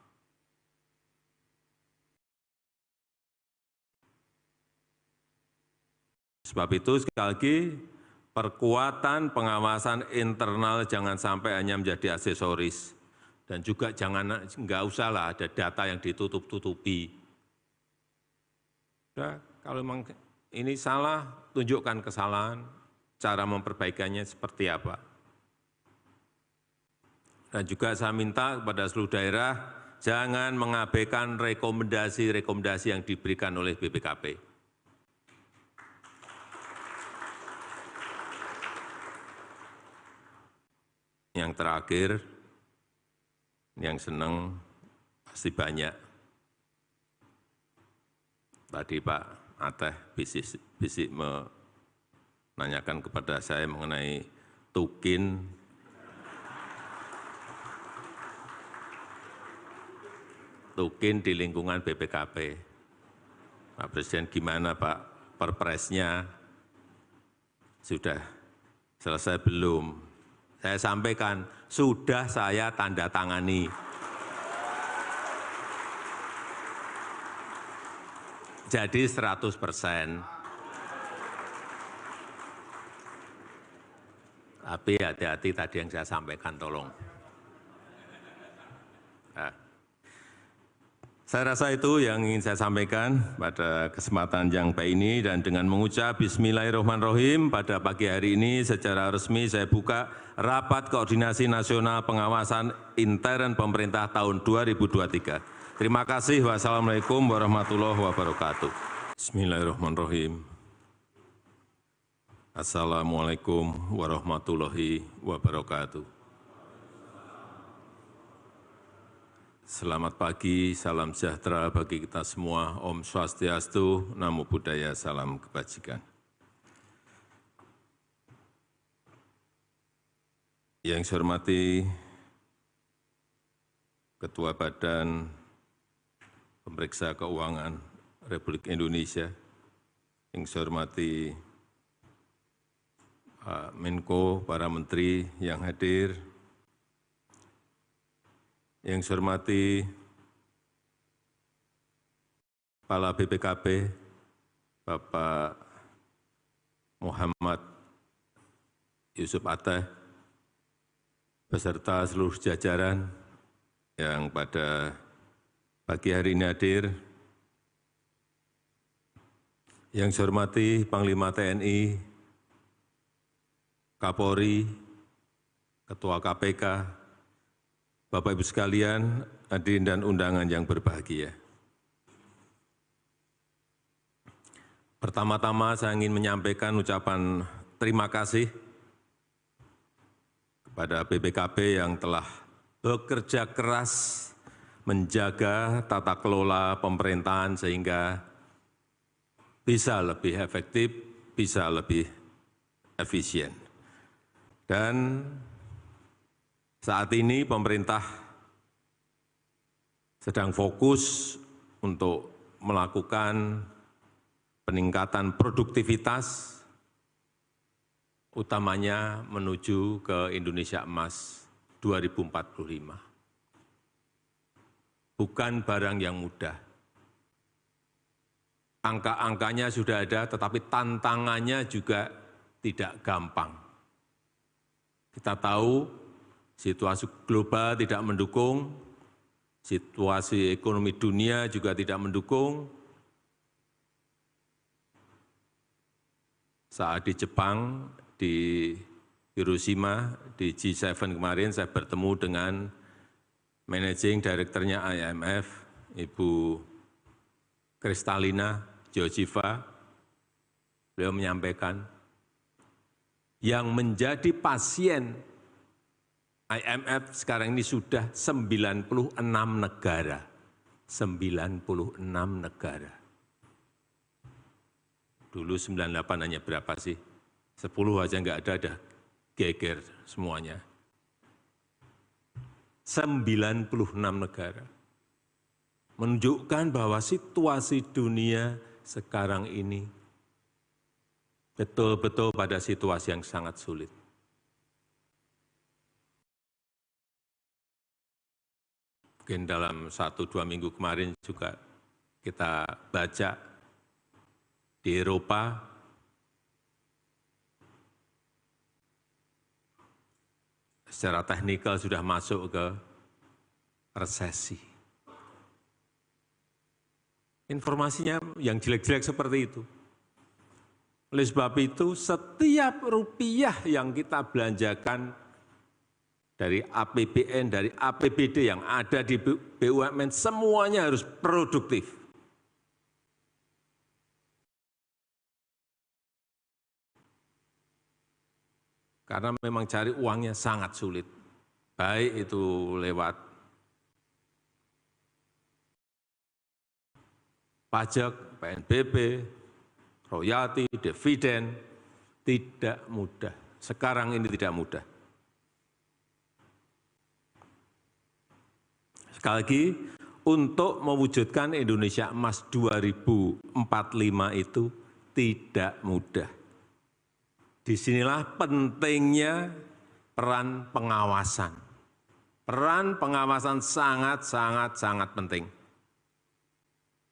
Sebab itu sekali lagi, perkuatan pengawasan internal jangan sampai hanya menjadi aksesoris. Dan juga enggak usahlah ada data yang ditutup-tutupi. Kalau memang ini salah, tunjukkan kesalahan, cara memperbaikannya seperti apa. Dan juga saya minta kepada seluruh daerah, jangan mengabaikan rekomendasi-rekomendasi yang diberikan oleh BPKP. Yang terakhir, yang senang pasti banyak. Tadi Pak Ateh bisik menanyakan kepada saya mengenai tukin. Tukin di lingkungan BPKP. Pak Presiden gimana Pak perpresnya? Sudah selesai belum? Saya sampaikan, sudah saya tanda tangani. Jadi 100%. Tapi hati-hati tadi yang saya sampaikan, tolong. Nah, saya rasa itu yang ingin saya sampaikan pada kesempatan yang baik ini, dan dengan mengucap Bismillahirrahmanirrahim pada pagi hari ini secara resmi saya buka Rapat Koordinasi Nasional Pengawasan Intern Pemerintah tahun 2023. Terima kasih. Wassalamualaikum warahmatullahi wabarakatuh. Bismillahirrahmanirrahim. Assalamualaikum warahmatullahi wabarakatuh. Selamat pagi, salam sejahtera bagi kita semua. Om Swastiastu, Namo Buddhaya, salam kebajikan. Yang saya hormati Ketua Badan Pemeriksa Keuangan Republik Indonesia, yang saya hormati Pak Menko, para menteri yang hadir, yang saya hormati Kepala BPKP, Bapak Muhammad Yusuf Ateh, beserta seluruh jajaran yang pada pagi hari ini hadir, Yang saya hormati Panglima TNI, Kapolri, Ketua KPK, Bapak Ibu sekalian, hadirin dan undangan yang berbahagia. Pertama-tama saya ingin menyampaikan ucapan terima kasih kepada BPKB yang telah bekerja keras menjaga tata kelola pemerintahan sehingga bisa lebih efektif, bisa lebih efisien. Dan saat ini pemerintah sedang fokus untuk melakukan peningkatan produktivitas, utamanya menuju ke Indonesia Emas 2045. Bukan barang yang mudah. Angka-angkanya sudah ada, tetapi tantangannya juga tidak gampang. Kita tahu situasi global tidak mendukung, situasi ekonomi dunia juga tidak mendukung. Saat di Jepang, di Hiroshima, di G7 kemarin saya bertemu dengan Managing Director-nya IMF, Ibu Kristalina Georgieva. Beliau menyampaikan, yang menjadi pasien IMF sekarang ini sudah 96 negara. 96 negara. Dulu 98 hanya berapa sih? 10 aja nggak ada geger semuanya. 96 negara. Menunjukkan bahwa situasi dunia sekarang ini betul-betul pada situasi yang sangat sulit. Mungkin dalam 1-2 minggu kemarin juga kita baca di Eropa, secara teknikal sudah masuk ke resesi. Informasinya yang jelek-jelek seperti itu. Oleh sebab itu, setiap rupiah yang kita belanjakan dari APBN, dari APBD yang ada di BUMN, semuanya harus produktif. Karena memang cari uangnya sangat sulit. Baik itu lewat pajak, PNBP, royalti, dividen, tidak mudah. Sekarang ini tidak mudah. Sekali lagi, untuk mewujudkan Indonesia Emas 2045 itu tidak mudah. Disinilah pentingnya peran pengawasan. Peran pengawasan sangat penting.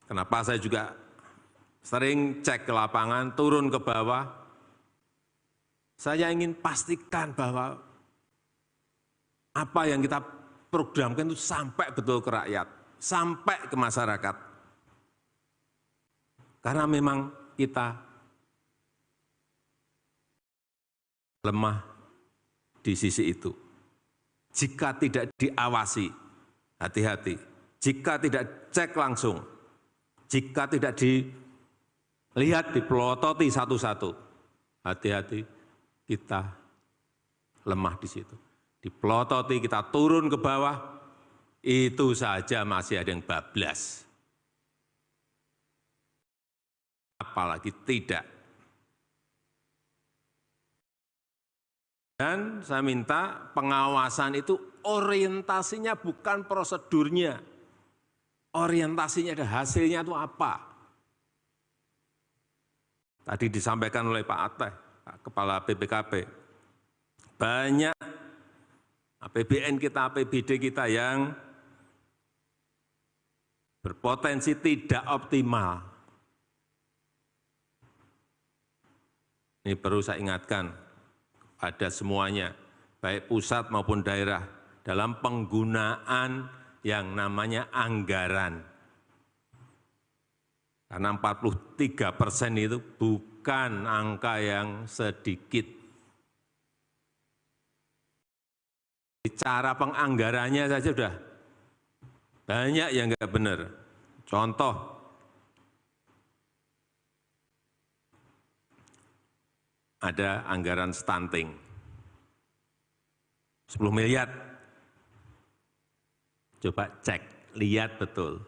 Kenapa saya juga sering cek ke lapangan, turun ke bawah. Saya ingin pastikan bahwa apa yang kita programkan itu sampai betul ke rakyat, sampai ke masyarakat. Karena memang kita lemah di sisi itu. Jika tidak diawasi, hati-hati. Jika tidak cek langsung, jika tidak dilihat, dipelototi satu-satu, hati-hati, kita lemah di situ. Dipelototi, kita turun ke bawah, itu saja masih ada yang bablas. Apalagi tidak. Dan saya minta pengawasan itu orientasinya bukan prosedurnya. Orientasinya ada hasilnya itu apa. Tadi disampaikan oleh Pak Ateh, Kepala BPKB. Banyak APBN kita, APBD kita yang berpotensi tidak optimal. Ini perlu saya ingatkan pada semuanya, baik pusat maupun daerah, dalam penggunaan yang namanya anggaran. Karena 43% itu bukan angka yang sedikit. Cara penganggarannya saja sudah banyak yang nggak benar. Contoh, ada anggaran stunting, 10 miliar. Coba cek, lihat betul.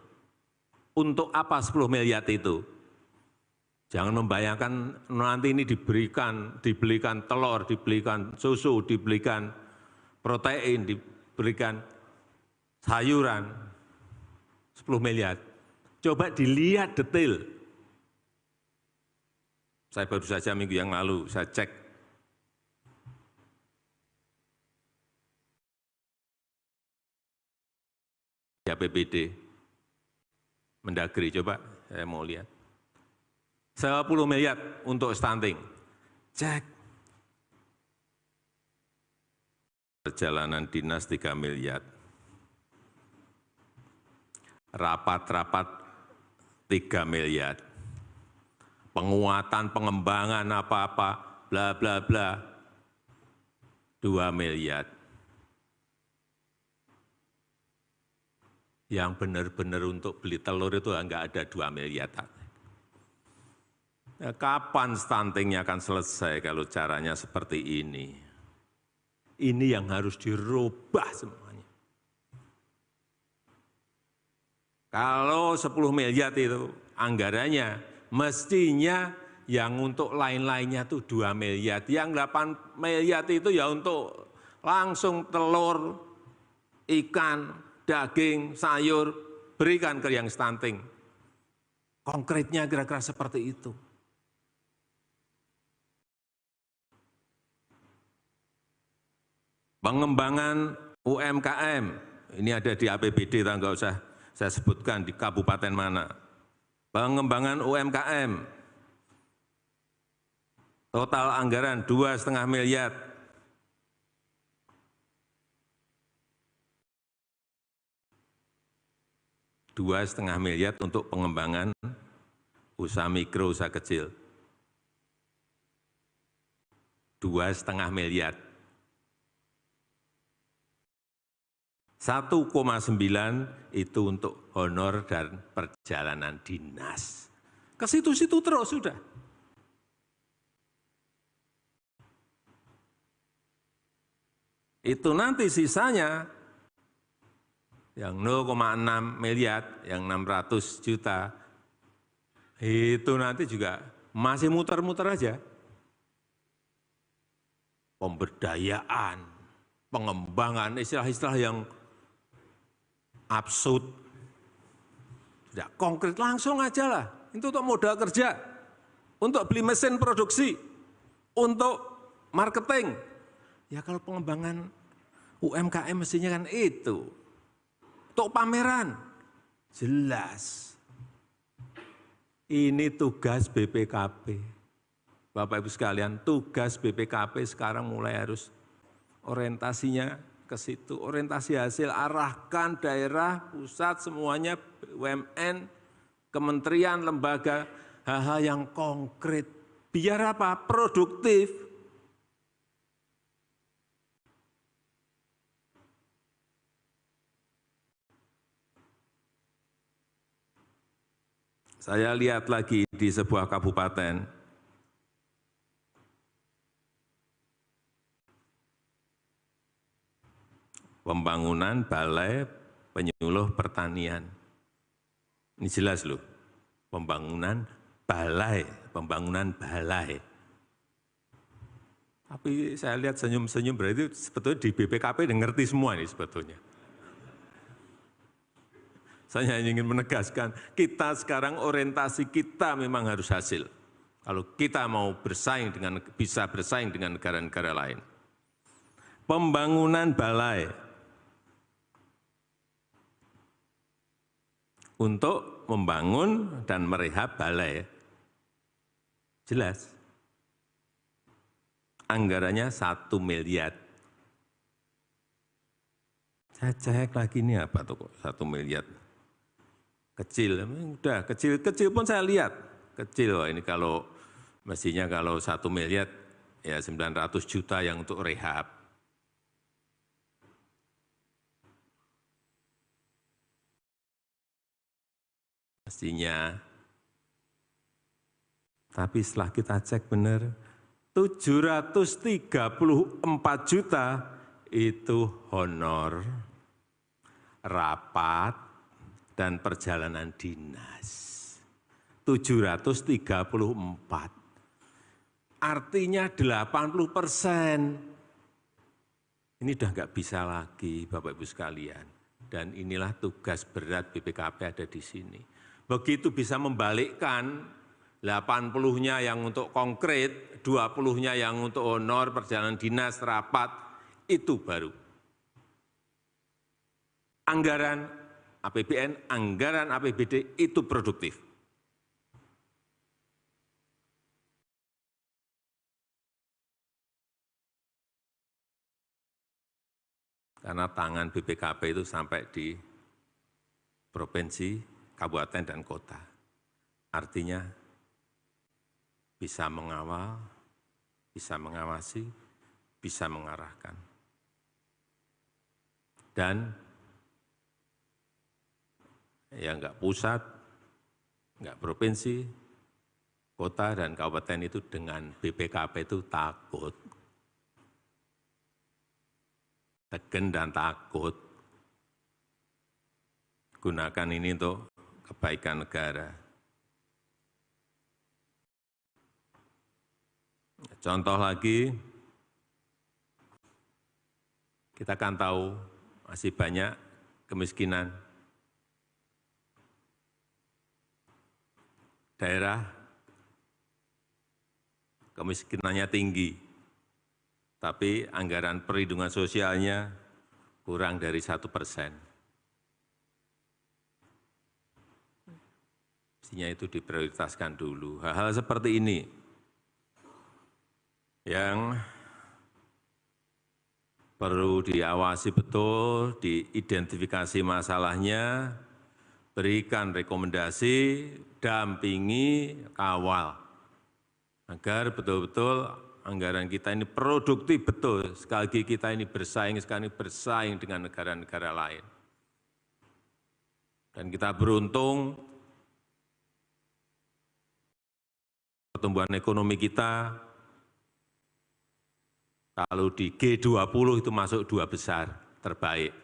Untuk apa 10 miliar itu? Jangan membayangkan nanti ini dibelikan telur, dibelikan susu, dibelikan protein, diberikan sayuran, 10 miliar. Coba dilihat detail. Saya baru saja minggu yang lalu, saya cek. Ya APBD, Mendagri, coba saya mau lihat. 10 miliar untuk stunting. Cek. Perjalanan dinas 3 miliar. Rapat-rapat 3 miliar. Penguatan, pengembangan apa-apa, bla bla bla, 2 miliar. Yang benar-benar untuk beli telur itu enggak ada 2 miliar. Ya, kapan stuntingnya akan selesai kalau caranya seperti ini? Ini yang harus dirubah semuanya. Kalau 10 miliar itu anggarannya, mestinya yang untuk lain-lainnya itu 2 miliar. Yang 8 miliar itu ya untuk langsung telur, ikan, daging, sayur, berikan ke yang stunting. Konkretnya kira-kira seperti itu. Pengembangan UMKM, ini ada di APBD, nggak usah saya sebutkan di kabupaten mana. Pengembangan UMKM, total anggaran 2,5 miliar. Rp2,5 miliar untuk pengembangan usaha mikro, usaha kecil. 2,5 miliar. 1,9 itu untuk honor dan perjalanan dinas. Ke situ-situ terus sudah. Itu nanti sisanya yang 0,6 miliar, yang 600 juta, itu nanti juga masih muter-muter aja. Pemberdayaan, pengembangan, istilah-istilah yang absurd. Tidak konkret, langsung aja lah. Itu untuk modal kerja, untuk beli mesin produksi, untuk marketing. Ya kalau pengembangan UMKM mestinya kan itu. Untuk pameran, jelas. Ini tugas BPKP. Bapak Ibu sekalian, tugas BPKP sekarang mulai harus orientasinya ke situ. Orientasi hasil, arahkan daerah, pusat, semuanya, BUMN, kementerian, lembaga, hal-hal yang konkret. Biar apa? Produktif. Saya lihat lagi di sebuah kabupaten, pembangunan balai penyuluh pertanian. Ini jelas loh, pembangunan balai. Tapi saya lihat senyum-senyum berarti sebetulnya di BPKP udah ngerti semua ini sebetulnya. Saya hanya ingin menegaskan, kita sekarang orientasi kita memang harus hasil. Kalau kita mau bisa bersaing dengan negara-negara lain. Pembangunan balai untuk membangun dan merehab balai. Jelas. Anggarannya 1 miliar. Saya cek lagi ini apa tuh kok 1 miliar. Kecil, udah kecil pun saya lihat. Kecil, wah ini kalau mestinya kalau 1 miliar ya 900 juta yang untuk rehab. Mestinya. Tapi setelah kita cek benar, 734 juta itu honor, rapat, dan perjalanan dinas. 734. Artinya 80%. Ini udah nggak bisa lagi, Bapak Ibu sekalian. Dan inilah tugas berat BPKP ada di sini. Begitu bisa membalikkan 80-nya yang untuk konkret, 20-nya yang untuk honor, perjalanan dinas, rapat, itu baru. Anggaran APBN, anggaran APBD itu produktif. Karena tangan BPKP itu sampai di provinsi, kabupaten, dan kota. Artinya bisa mengawal, bisa mengawasi, bisa mengarahkan. Dan ya enggak pusat, enggak provinsi, kota, dan kabupaten itu dengan BPKP itu takut. Tegen dan takut. Gunakan ini untuk kebaikan negara. Contoh lagi, kita kan tahu masih banyak kemiskinan. Daerah kemiskinannya tinggi, tapi anggaran perlindungan sosialnya kurang dari 1%. Mestinya itu diprioritaskan dulu. Hal-hal seperti ini yang perlu diawasi betul, diidentifikasi masalahnya, berikan rekomendasi, dampingi, kawal, agar betul-betul anggaran kita ini produktif betul. Sekali lagi kita ini bersaing dengan negara-negara lain. Dan kita beruntung pertumbuhan ekonomi kita kalau di G20 itu masuk 2 besar terbaik.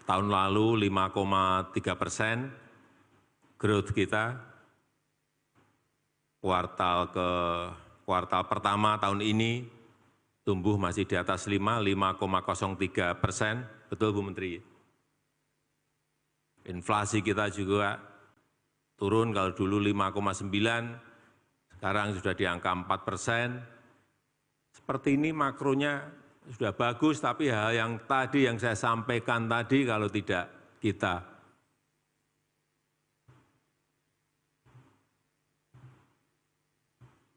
Tahun lalu 5,3%, growth kita, kuartal pertama tahun ini tumbuh masih di atas 5,03%, betul Bu Menteri? Inflasi kita juga turun, kalau dulu 5,9, sekarang sudah di angka 4%. Seperti ini makronya sudah bagus, tapi hal yang tadi yang saya sampaikan tadi kalau tidak kita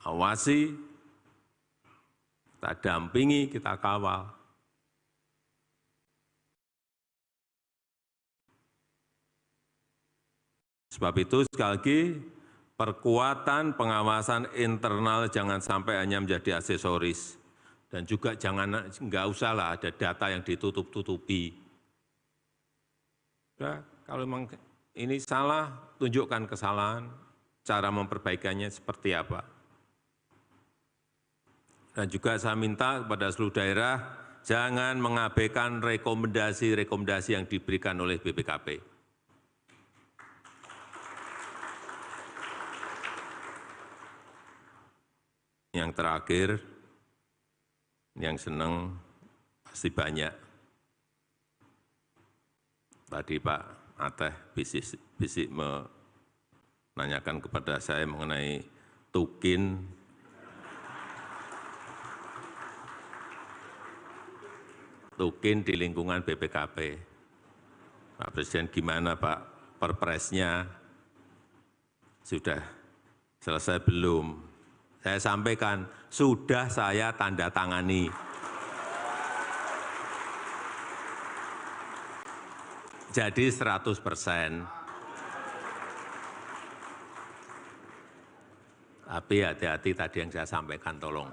awasi, kita dampingi, kita kawal. Sebab itu sekali lagi, perkuatan pengawasan internal jangan sampai hanya menjadi aksesoris. Dan juga nggak usahlah ada data yang ditutup-tutupi. Kalau memang ini salah, tunjukkan kesalahan, cara memperbaikannya seperti apa. Dan juga saya minta kepada seluruh daerah, jangan mengabaikan rekomendasi-rekomendasi yang diberikan oleh BPKP. Yang terakhir, yang senang pasti banyak. Tadi Pak Ateh bisik menanyakan kepada saya mengenai Tukin. Tukin di lingkungan BPKP. Pak Presiden gimana Pak, perpresnya sudah selesai belum? Saya sampaikan, sudah saya tanda tangani. jadi 100%. Tapi hati-hati tadi yang saya sampaikan, tolong.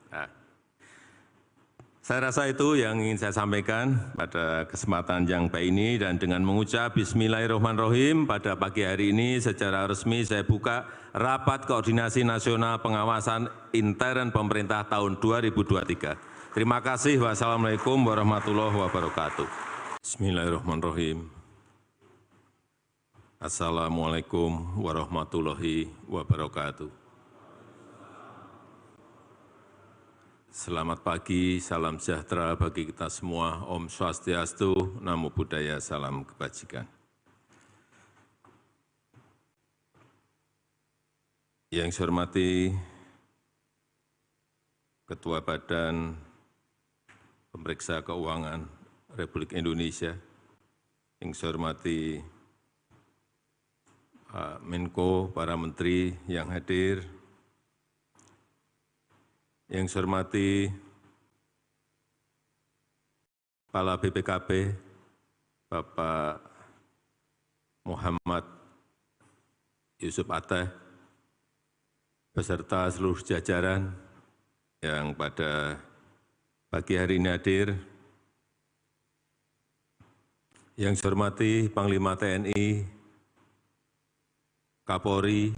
Nah, saya rasa itu yang ingin saya sampaikan pada kesempatan yang baik ini, dan dengan mengucap Bismillahirrahmanirrahim pada pagi hari ini secara resmi saya buka Rapat Koordinasi Nasional Pengawasan Intern Pemerintah tahun 2023. Terima kasih. Wassalamualaikum warahmatullahi wabarakatuh. Bismillahirrahmanirrahim. Assalamualaikum warahmatullahi wabarakatuh. Selamat pagi, salam sejahtera bagi kita semua. Om Swastiastu, Namo Buddhaya, salam kebajikan. Yang saya hormati Ketua Badan Pemeriksa Keuangan Republik Indonesia, yang saya hormati Pak Menko, para menteri yang hadir, yang saya hormati Kepala BPKP, Bapak Muhammad Yusuf Atteh, beserta seluruh jajaran yang pada pagi hari ini hadir, yang saya hormati Panglima TNI, Kapolri,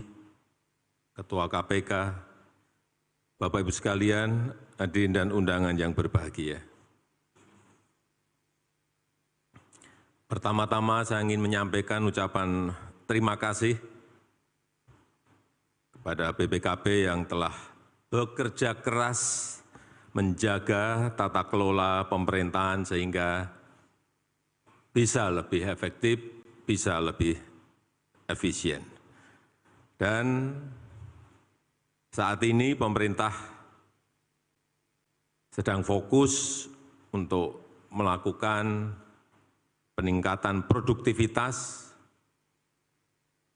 Ketua KPK, Bapak Ibu sekalian, hadirin dan undangan yang berbahagia. Pertama-tama saya ingin menyampaikan ucapan terima kasih kepada BPKP yang telah bekerja keras menjaga tata kelola pemerintahan sehingga bisa lebih efektif, bisa lebih efisien. Dan saat ini pemerintah sedang fokus untuk melakukan peningkatan produktivitas,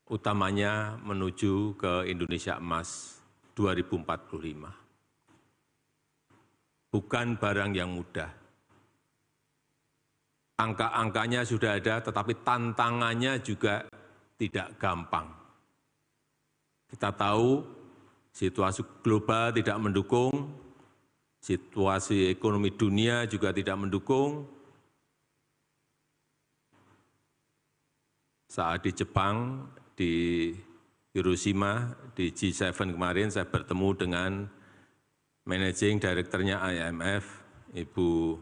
utamanya menuju ke Indonesia Emas 2045. Bukan barang yang mudah. Angka-angkanya sudah ada, tetapi tantangannya juga tidak gampang. Kita tahu situasi global tidak mendukung, situasi ekonomi dunia juga tidak mendukung. Saat di Jepang, di Hiroshima, di G7 kemarin saya bertemu dengan Managing Director-nya IMF, Ibu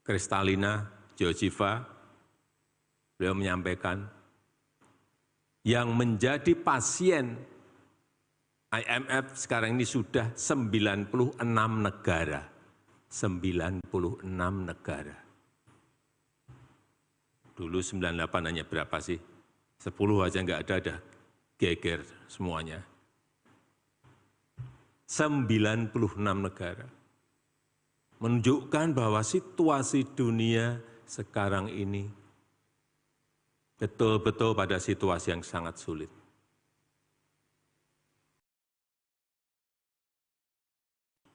Kristalina Georgieva. Beliau menyampaikan, yang menjadi pasien IMF sekarang ini sudah 96 negara. 96 negara. Dulu 98 hanya berapa sih? 10 aja nggak ada geger semuanya. 96 negara. Menunjukkan bahwa situasi dunia sekarang ini betul-betul pada situasi yang sangat sulit.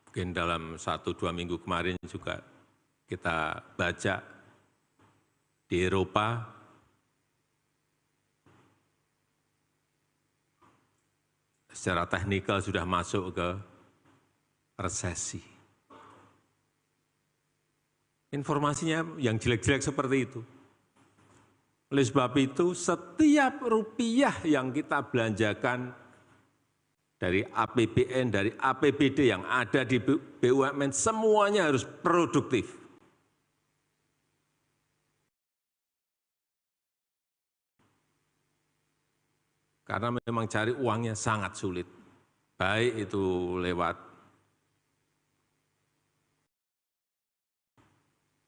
Mungkin dalam 1-2 minggu kemarin juga kita baca di Eropa, secara teknikal sudah masuk ke resesi. Informasinya yang jelek-jelek seperti itu. Oleh sebab itu, setiap rupiah yang kita belanjakan dari APBN, dari APBD yang ada di BUMN, semuanya harus produktif. Karena memang cari uangnya sangat sulit. Baik itu lewat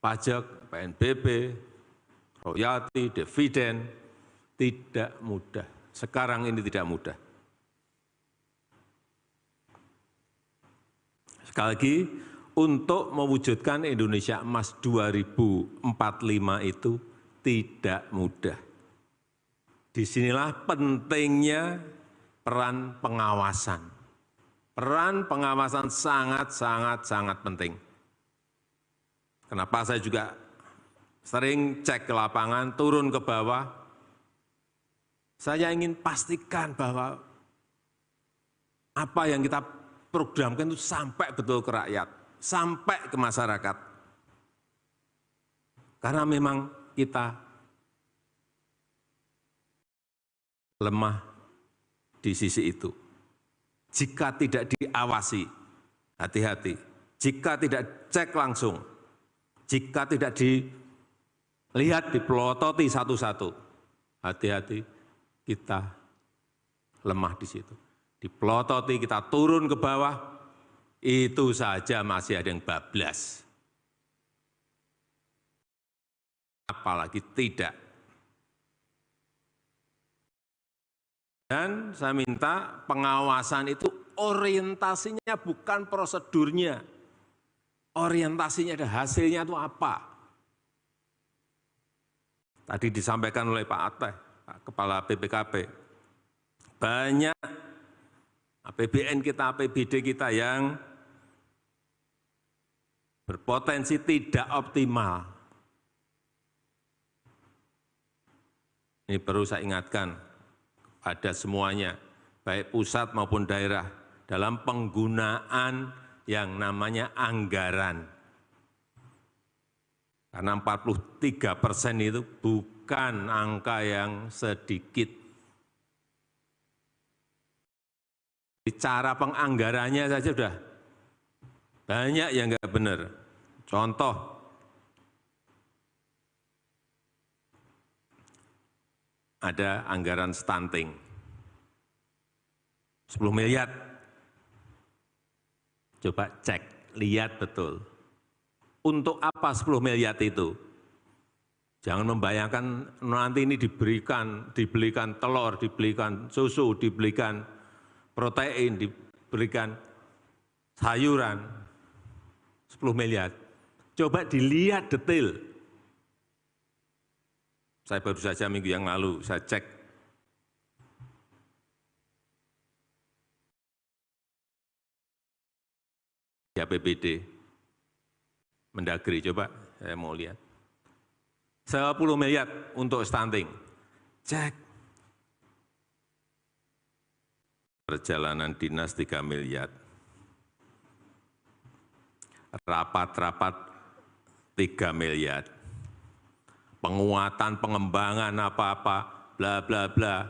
pajak, PNBP, royalti, dividen, tidak mudah. Sekarang ini tidak mudah. Sekali lagi, untuk mewujudkan Indonesia Emas 2045 itu tidak mudah. Disinilah pentingnya peran pengawasan. Peran pengawasan sangat penting. Kenapa saya juga sering cek ke lapangan, turun ke bawah. Saya ingin pastikan bahwa apa yang kita programkan itu sampai betul ke rakyat, sampai ke masyarakat. Karena memang kita lemah di sisi itu. Jika tidak diawasi, hati-hati. Jika tidak cek langsung, jika tidak dilihat, dipelototi satu-satu, hati-hati, kita lemah di situ. Dipelototi, kita turun ke bawah, itu saja masih ada yang bablas. Apalagi tidak. Dan saya minta pengawasan itu orientasinya bukan prosedurnya. Orientasinya ada hasilnya itu apa? Tadi disampaikan oleh Pak Ateh, Pak Kepala BPKP, banyak APBN kita, APBD kita yang berpotensi tidak optimal. Ini perlu saya ingatkan pada semuanya, baik pusat maupun daerah, dalam penggunaan yang namanya anggaran. Karena 43% itu bukan angka yang sedikit. Cara penganggarannya saja sudah banyak yang enggak benar. Contoh, ada anggaran stunting, 10 miliar. Coba cek, lihat betul. Untuk apa 10 miliar itu? Jangan membayangkan nanti ini dibelikan telur, dibelikan susu, dibelikan protein, diberikan sayuran, 10 miliar. Coba dilihat detail. Saya baru saja minggu yang lalu, saya cek. Di APBD, Mendagri, coba saya mau lihat. 10 miliar untuk stunting. Cek. Perjalanan dinas 3 miliar. Rapat-rapat 3 miliar. Penguatan, pengembangan apa-apa, bla bla bla,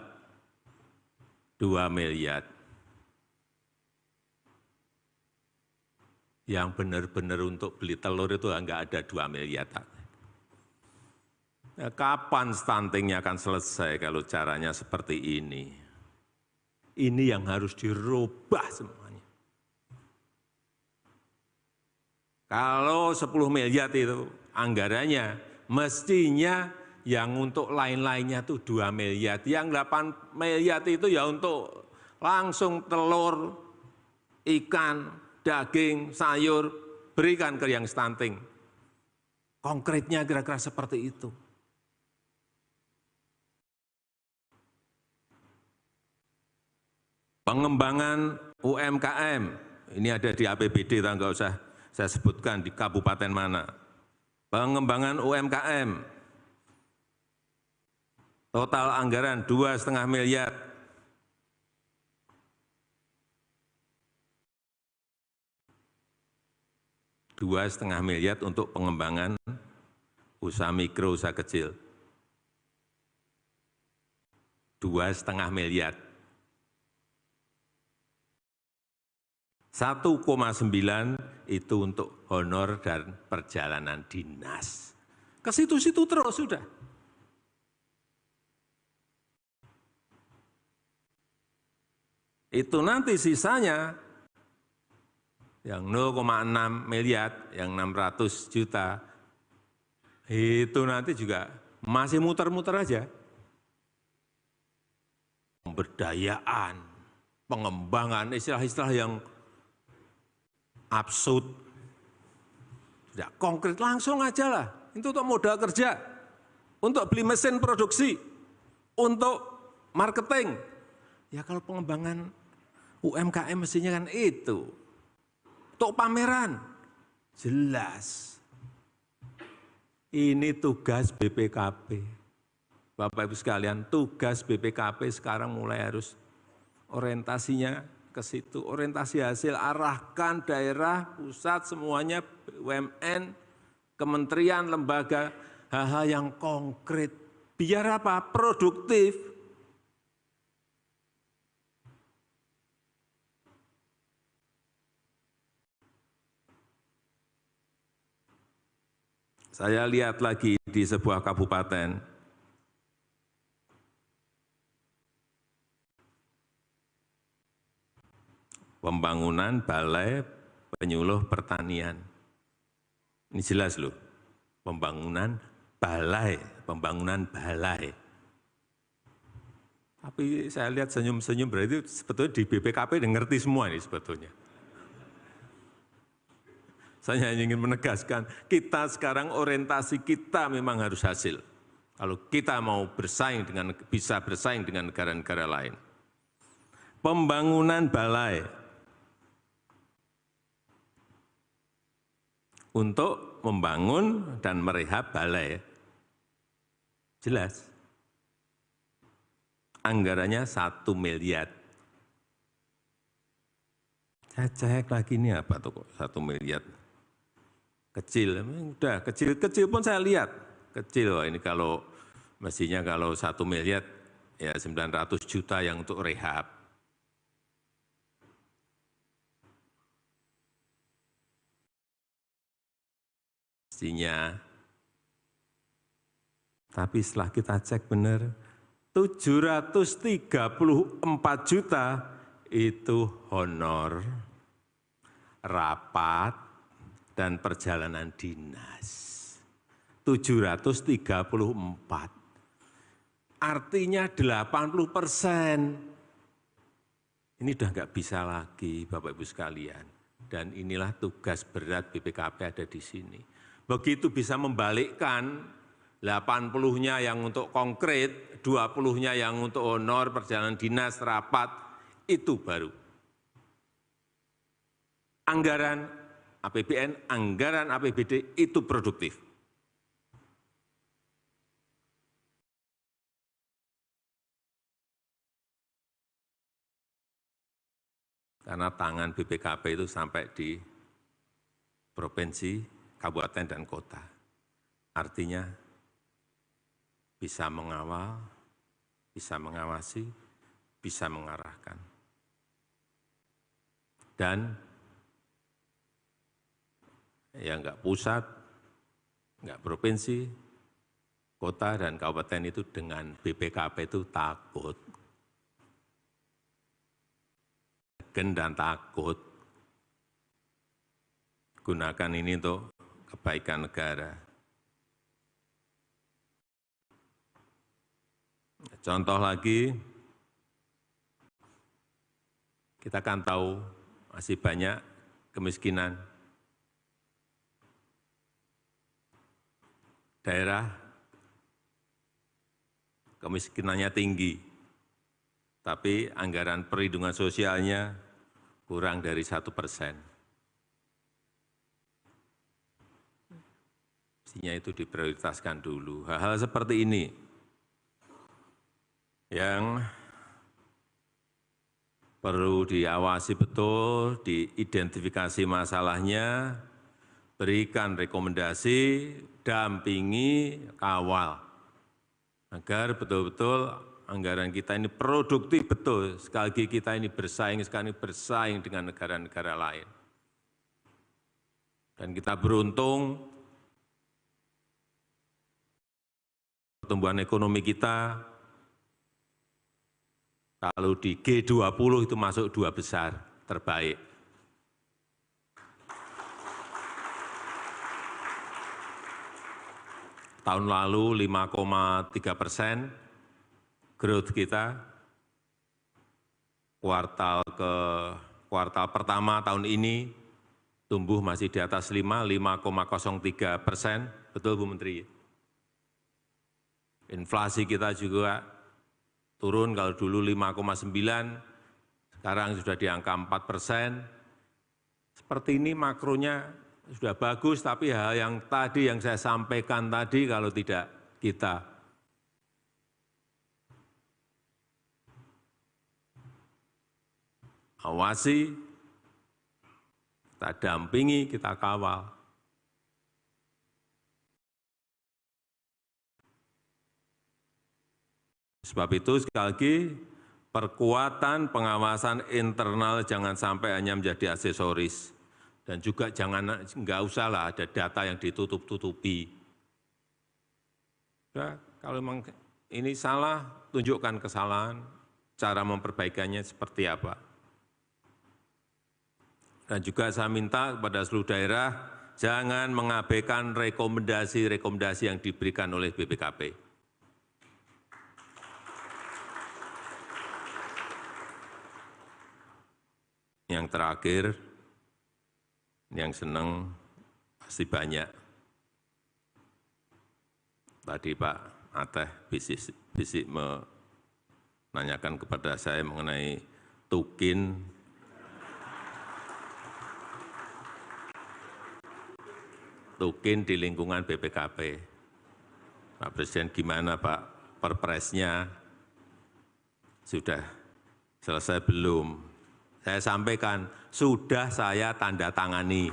2 miliar. Yang benar-benar untuk beli telur itu enggak ada 2 miliar. Ya, kapan stuntingnya akan selesai kalau caranya seperti ini? Ini yang harus dirubah semuanya. Kalau 10 miliar itu anggarannya, mestinya yang untuk lain-lainnya itu 2 miliar. Yang 8 miliar itu ya untuk langsung telur, ikan, daging, sayur, berikan ke yang stunting. Konkretnya kira-kira seperti itu. Pengembangan UMKM, ini ada di APBD, enggak usah saya sebutkan di kabupaten mana. Pengembangan UMKM, total anggaran 2,5 miliar. $2,5 miliar untuk pengembangan usaha mikro, usaha kecil. 2,5 miliar. 1,9 itu untuk honor dan perjalanan dinas. Ke situ-situ terus sudah. Itu nanti sisanya yang 0,6 miliar, yang 600 juta, itu nanti juga masih muter-muter aja. Pemberdayaan, pengembangan, istilah-istilah yang absurd. Tidak konkret, langsung aja lah. Itu untuk modal kerja, untuk beli mesin produksi, untuk marketing. Ya kalau pengembangan UMKM mestinya kan itu. Untuk pameran, jelas. Ini tugas BPKP. Bapak Ibu sekalian, tugas BPKP sekarang mulai harus orientasinya ke situ. Orientasi hasil, arahkan daerah, pusat, semuanya, BUMN, kementerian, lembaga, hal-hal yang konkret. Biar apa? Produktif. Saya lihat lagi di sebuah kabupaten, pembangunan balai penyuluh pertanian. Ini jelas loh, pembangunan balai. Tapi saya lihat senyum-senyum berarti sebetulnya di BPKP udah ngerti semua ini sebetulnya. Saya hanya ingin menegaskan, kita sekarang orientasi kita memang harus hasil. Kalau kita mau bisa bersaing dengan negara-negara lain. Pembangunan balai untuk membangun dan merehab balai. Jelas. Anggarannya 1 miliar. Saya cek lagi ini apa tuh kok 1 miliar. Kecil, udah kecil pun saya lihat. Kecil, wah ini kalau mestinya kalau 1 miliar ya 900 juta yang untuk rehab. Mestinya. Tapi setelah kita cek benar, 734 juta itu honor, rapat, dan perjalanan dinas. 734. Artinya 80%. Ini udah nggak bisa lagi Bapak Ibu sekalian. Dan inilah tugas berat BPKP ada di sini. Begitu bisa membalikkan 80-nya yang untuk konkret, 20-nya yang untuk honor, perjalanan dinas, rapat, itu baru. Anggaran APBN, anggaran APBD itu produktif. Karena tangan BPKP itu sampai di provinsi, kabupaten, dan kota. Artinya bisa mengawal, bisa mengawasi, bisa mengarahkan. Dan ya enggak pusat, enggak provinsi, kota dan kabupaten itu dengan BPKP itu takut. Dan takut. Gunakan ini untuk kebaikan negara. Contoh lagi, kita kan tahu masih banyak kemiskinan. Daerah kemiskinannya tinggi, tapi anggaran perlindungan sosialnya kurang dari 1%. Mestinya itu diprioritaskan dulu. Hal-hal seperti ini yang perlu diawasi betul, diidentifikasi masalahnya, berikan rekomendasi, dampingi, kawal, agar betul-betul anggaran kita ini produktif betul. Sekali lagi kita ini bersaing dengan negara-negara lain. Dan kita beruntung, pertumbuhan ekonomi kita, kalau di G20 itu masuk 2 besar terbaik. Tahun lalu 5,3% growth kita, kuartal pertama tahun ini tumbuh masih di atas 5,03%, betul Bu Menteri? Inflasi kita juga turun, kalau dulu 5,9, sekarang sudah di angka 4%. Seperti ini makronya sudah bagus, tapi hal yang tadi yang saya sampaikan tadi kalau tidak kita awasi, kita dampingi, kita kawal. Sebab itu sekali lagi, perkuatan pengawasan internal jangan sampai hanya menjadi aksesoris. Dan juga nggak usahlah ada data yang ditutup-tutupi. Ya, kalau memang ini salah, tunjukkan kesalahan, cara memperbaikannya seperti apa. Dan juga saya minta kepada seluruh daerah, jangan mengabaikan rekomendasi-rekomendasi yang diberikan oleh BPKP. Yang terakhir, yang senang pasti banyak. Tadi Pak Ateh bisik menanyakan kepada saya mengenai tukin. Tukin di lingkungan BPKP. Pak Presiden gimana Pak perpresnya? Sudah selesai belum? Saya sampaikan, sudah saya tanda tangani.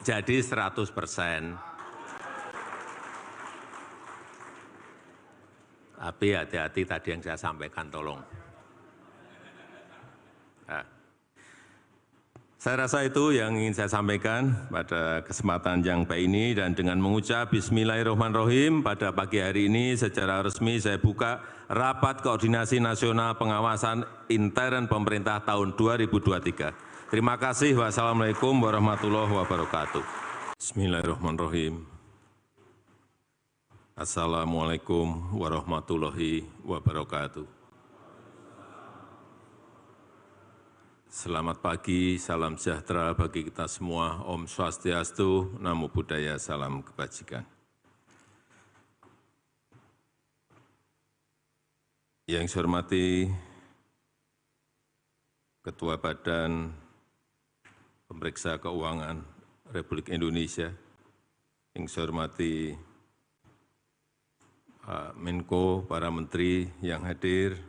Jadi 100%. Tapi hati-hati tadi yang saya sampaikan, tolong. Nah, saya rasa itu yang ingin saya sampaikan pada kesempatan yang baik ini, dan dengan mengucap Bismillahirrahmanirrahim pada pagi hari ini secara resmi saya buka Rapat Koordinasi Nasional Pengawasan Intern Pemerintah tahun 2023. Terima kasih. Wassalamualaikum warahmatullahi wabarakatuh. Bismillahirrahmanirrahim. Assalamualaikum warahmatullahi wabarakatuh. Selamat pagi, salam sejahtera bagi kita semua. Om Swastiastu, Namo Buddhaya, salam kebajikan. Yang saya hormati Ketua Badan Pemeriksa Keuangan Republik Indonesia, yang saya hormati Pak Menko, para menteri yang hadir,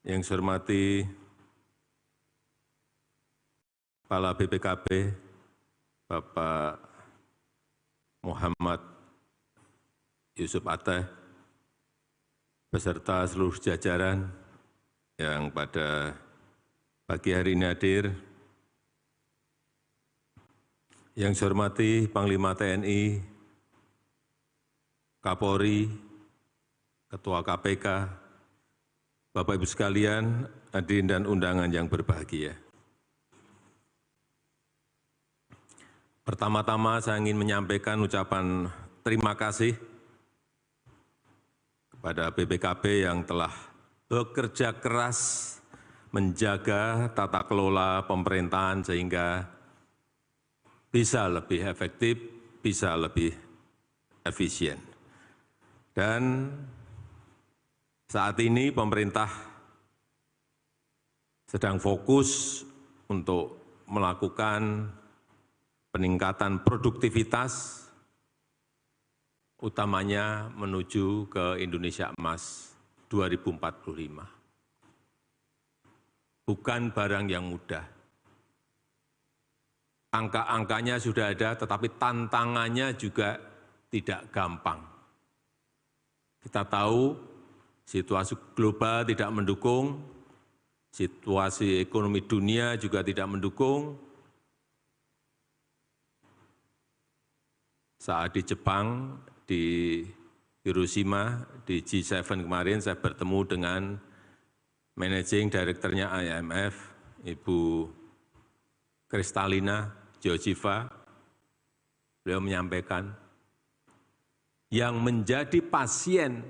yang saya hormati Kepala BPKP, Bapak Muhammad Yusuf Atteh, beserta seluruh jajaran yang pada pagi hari ini hadir, yang saya hormati Panglima TNI, Kapolri, Ketua KPK, Bapak Ibu sekalian, hadirin dan undangan yang berbahagia. Pertama-tama saya ingin menyampaikan ucapan terima kasih kepada BPKP yang telah bekerja keras menjaga tata kelola pemerintahan sehingga bisa lebih efektif, bisa lebih efisien. Dan saat ini pemerintah sedang fokus untuk melakukan peningkatan produktivitas, utamanya menuju ke Indonesia Emas 2045. Bukan barang yang mudah. Angka-angkanya sudah ada, tetapi tantangannya juga tidak gampang. Kita tahu situasi global tidak mendukung, situasi ekonomi dunia juga tidak mendukung. Saat di Jepang, di Hiroshima, di G7 kemarin saya bertemu dengan Managing Director-nya IMF, Ibu Kristalina Georgieva. Beliau menyampaikan, yang menjadi pasien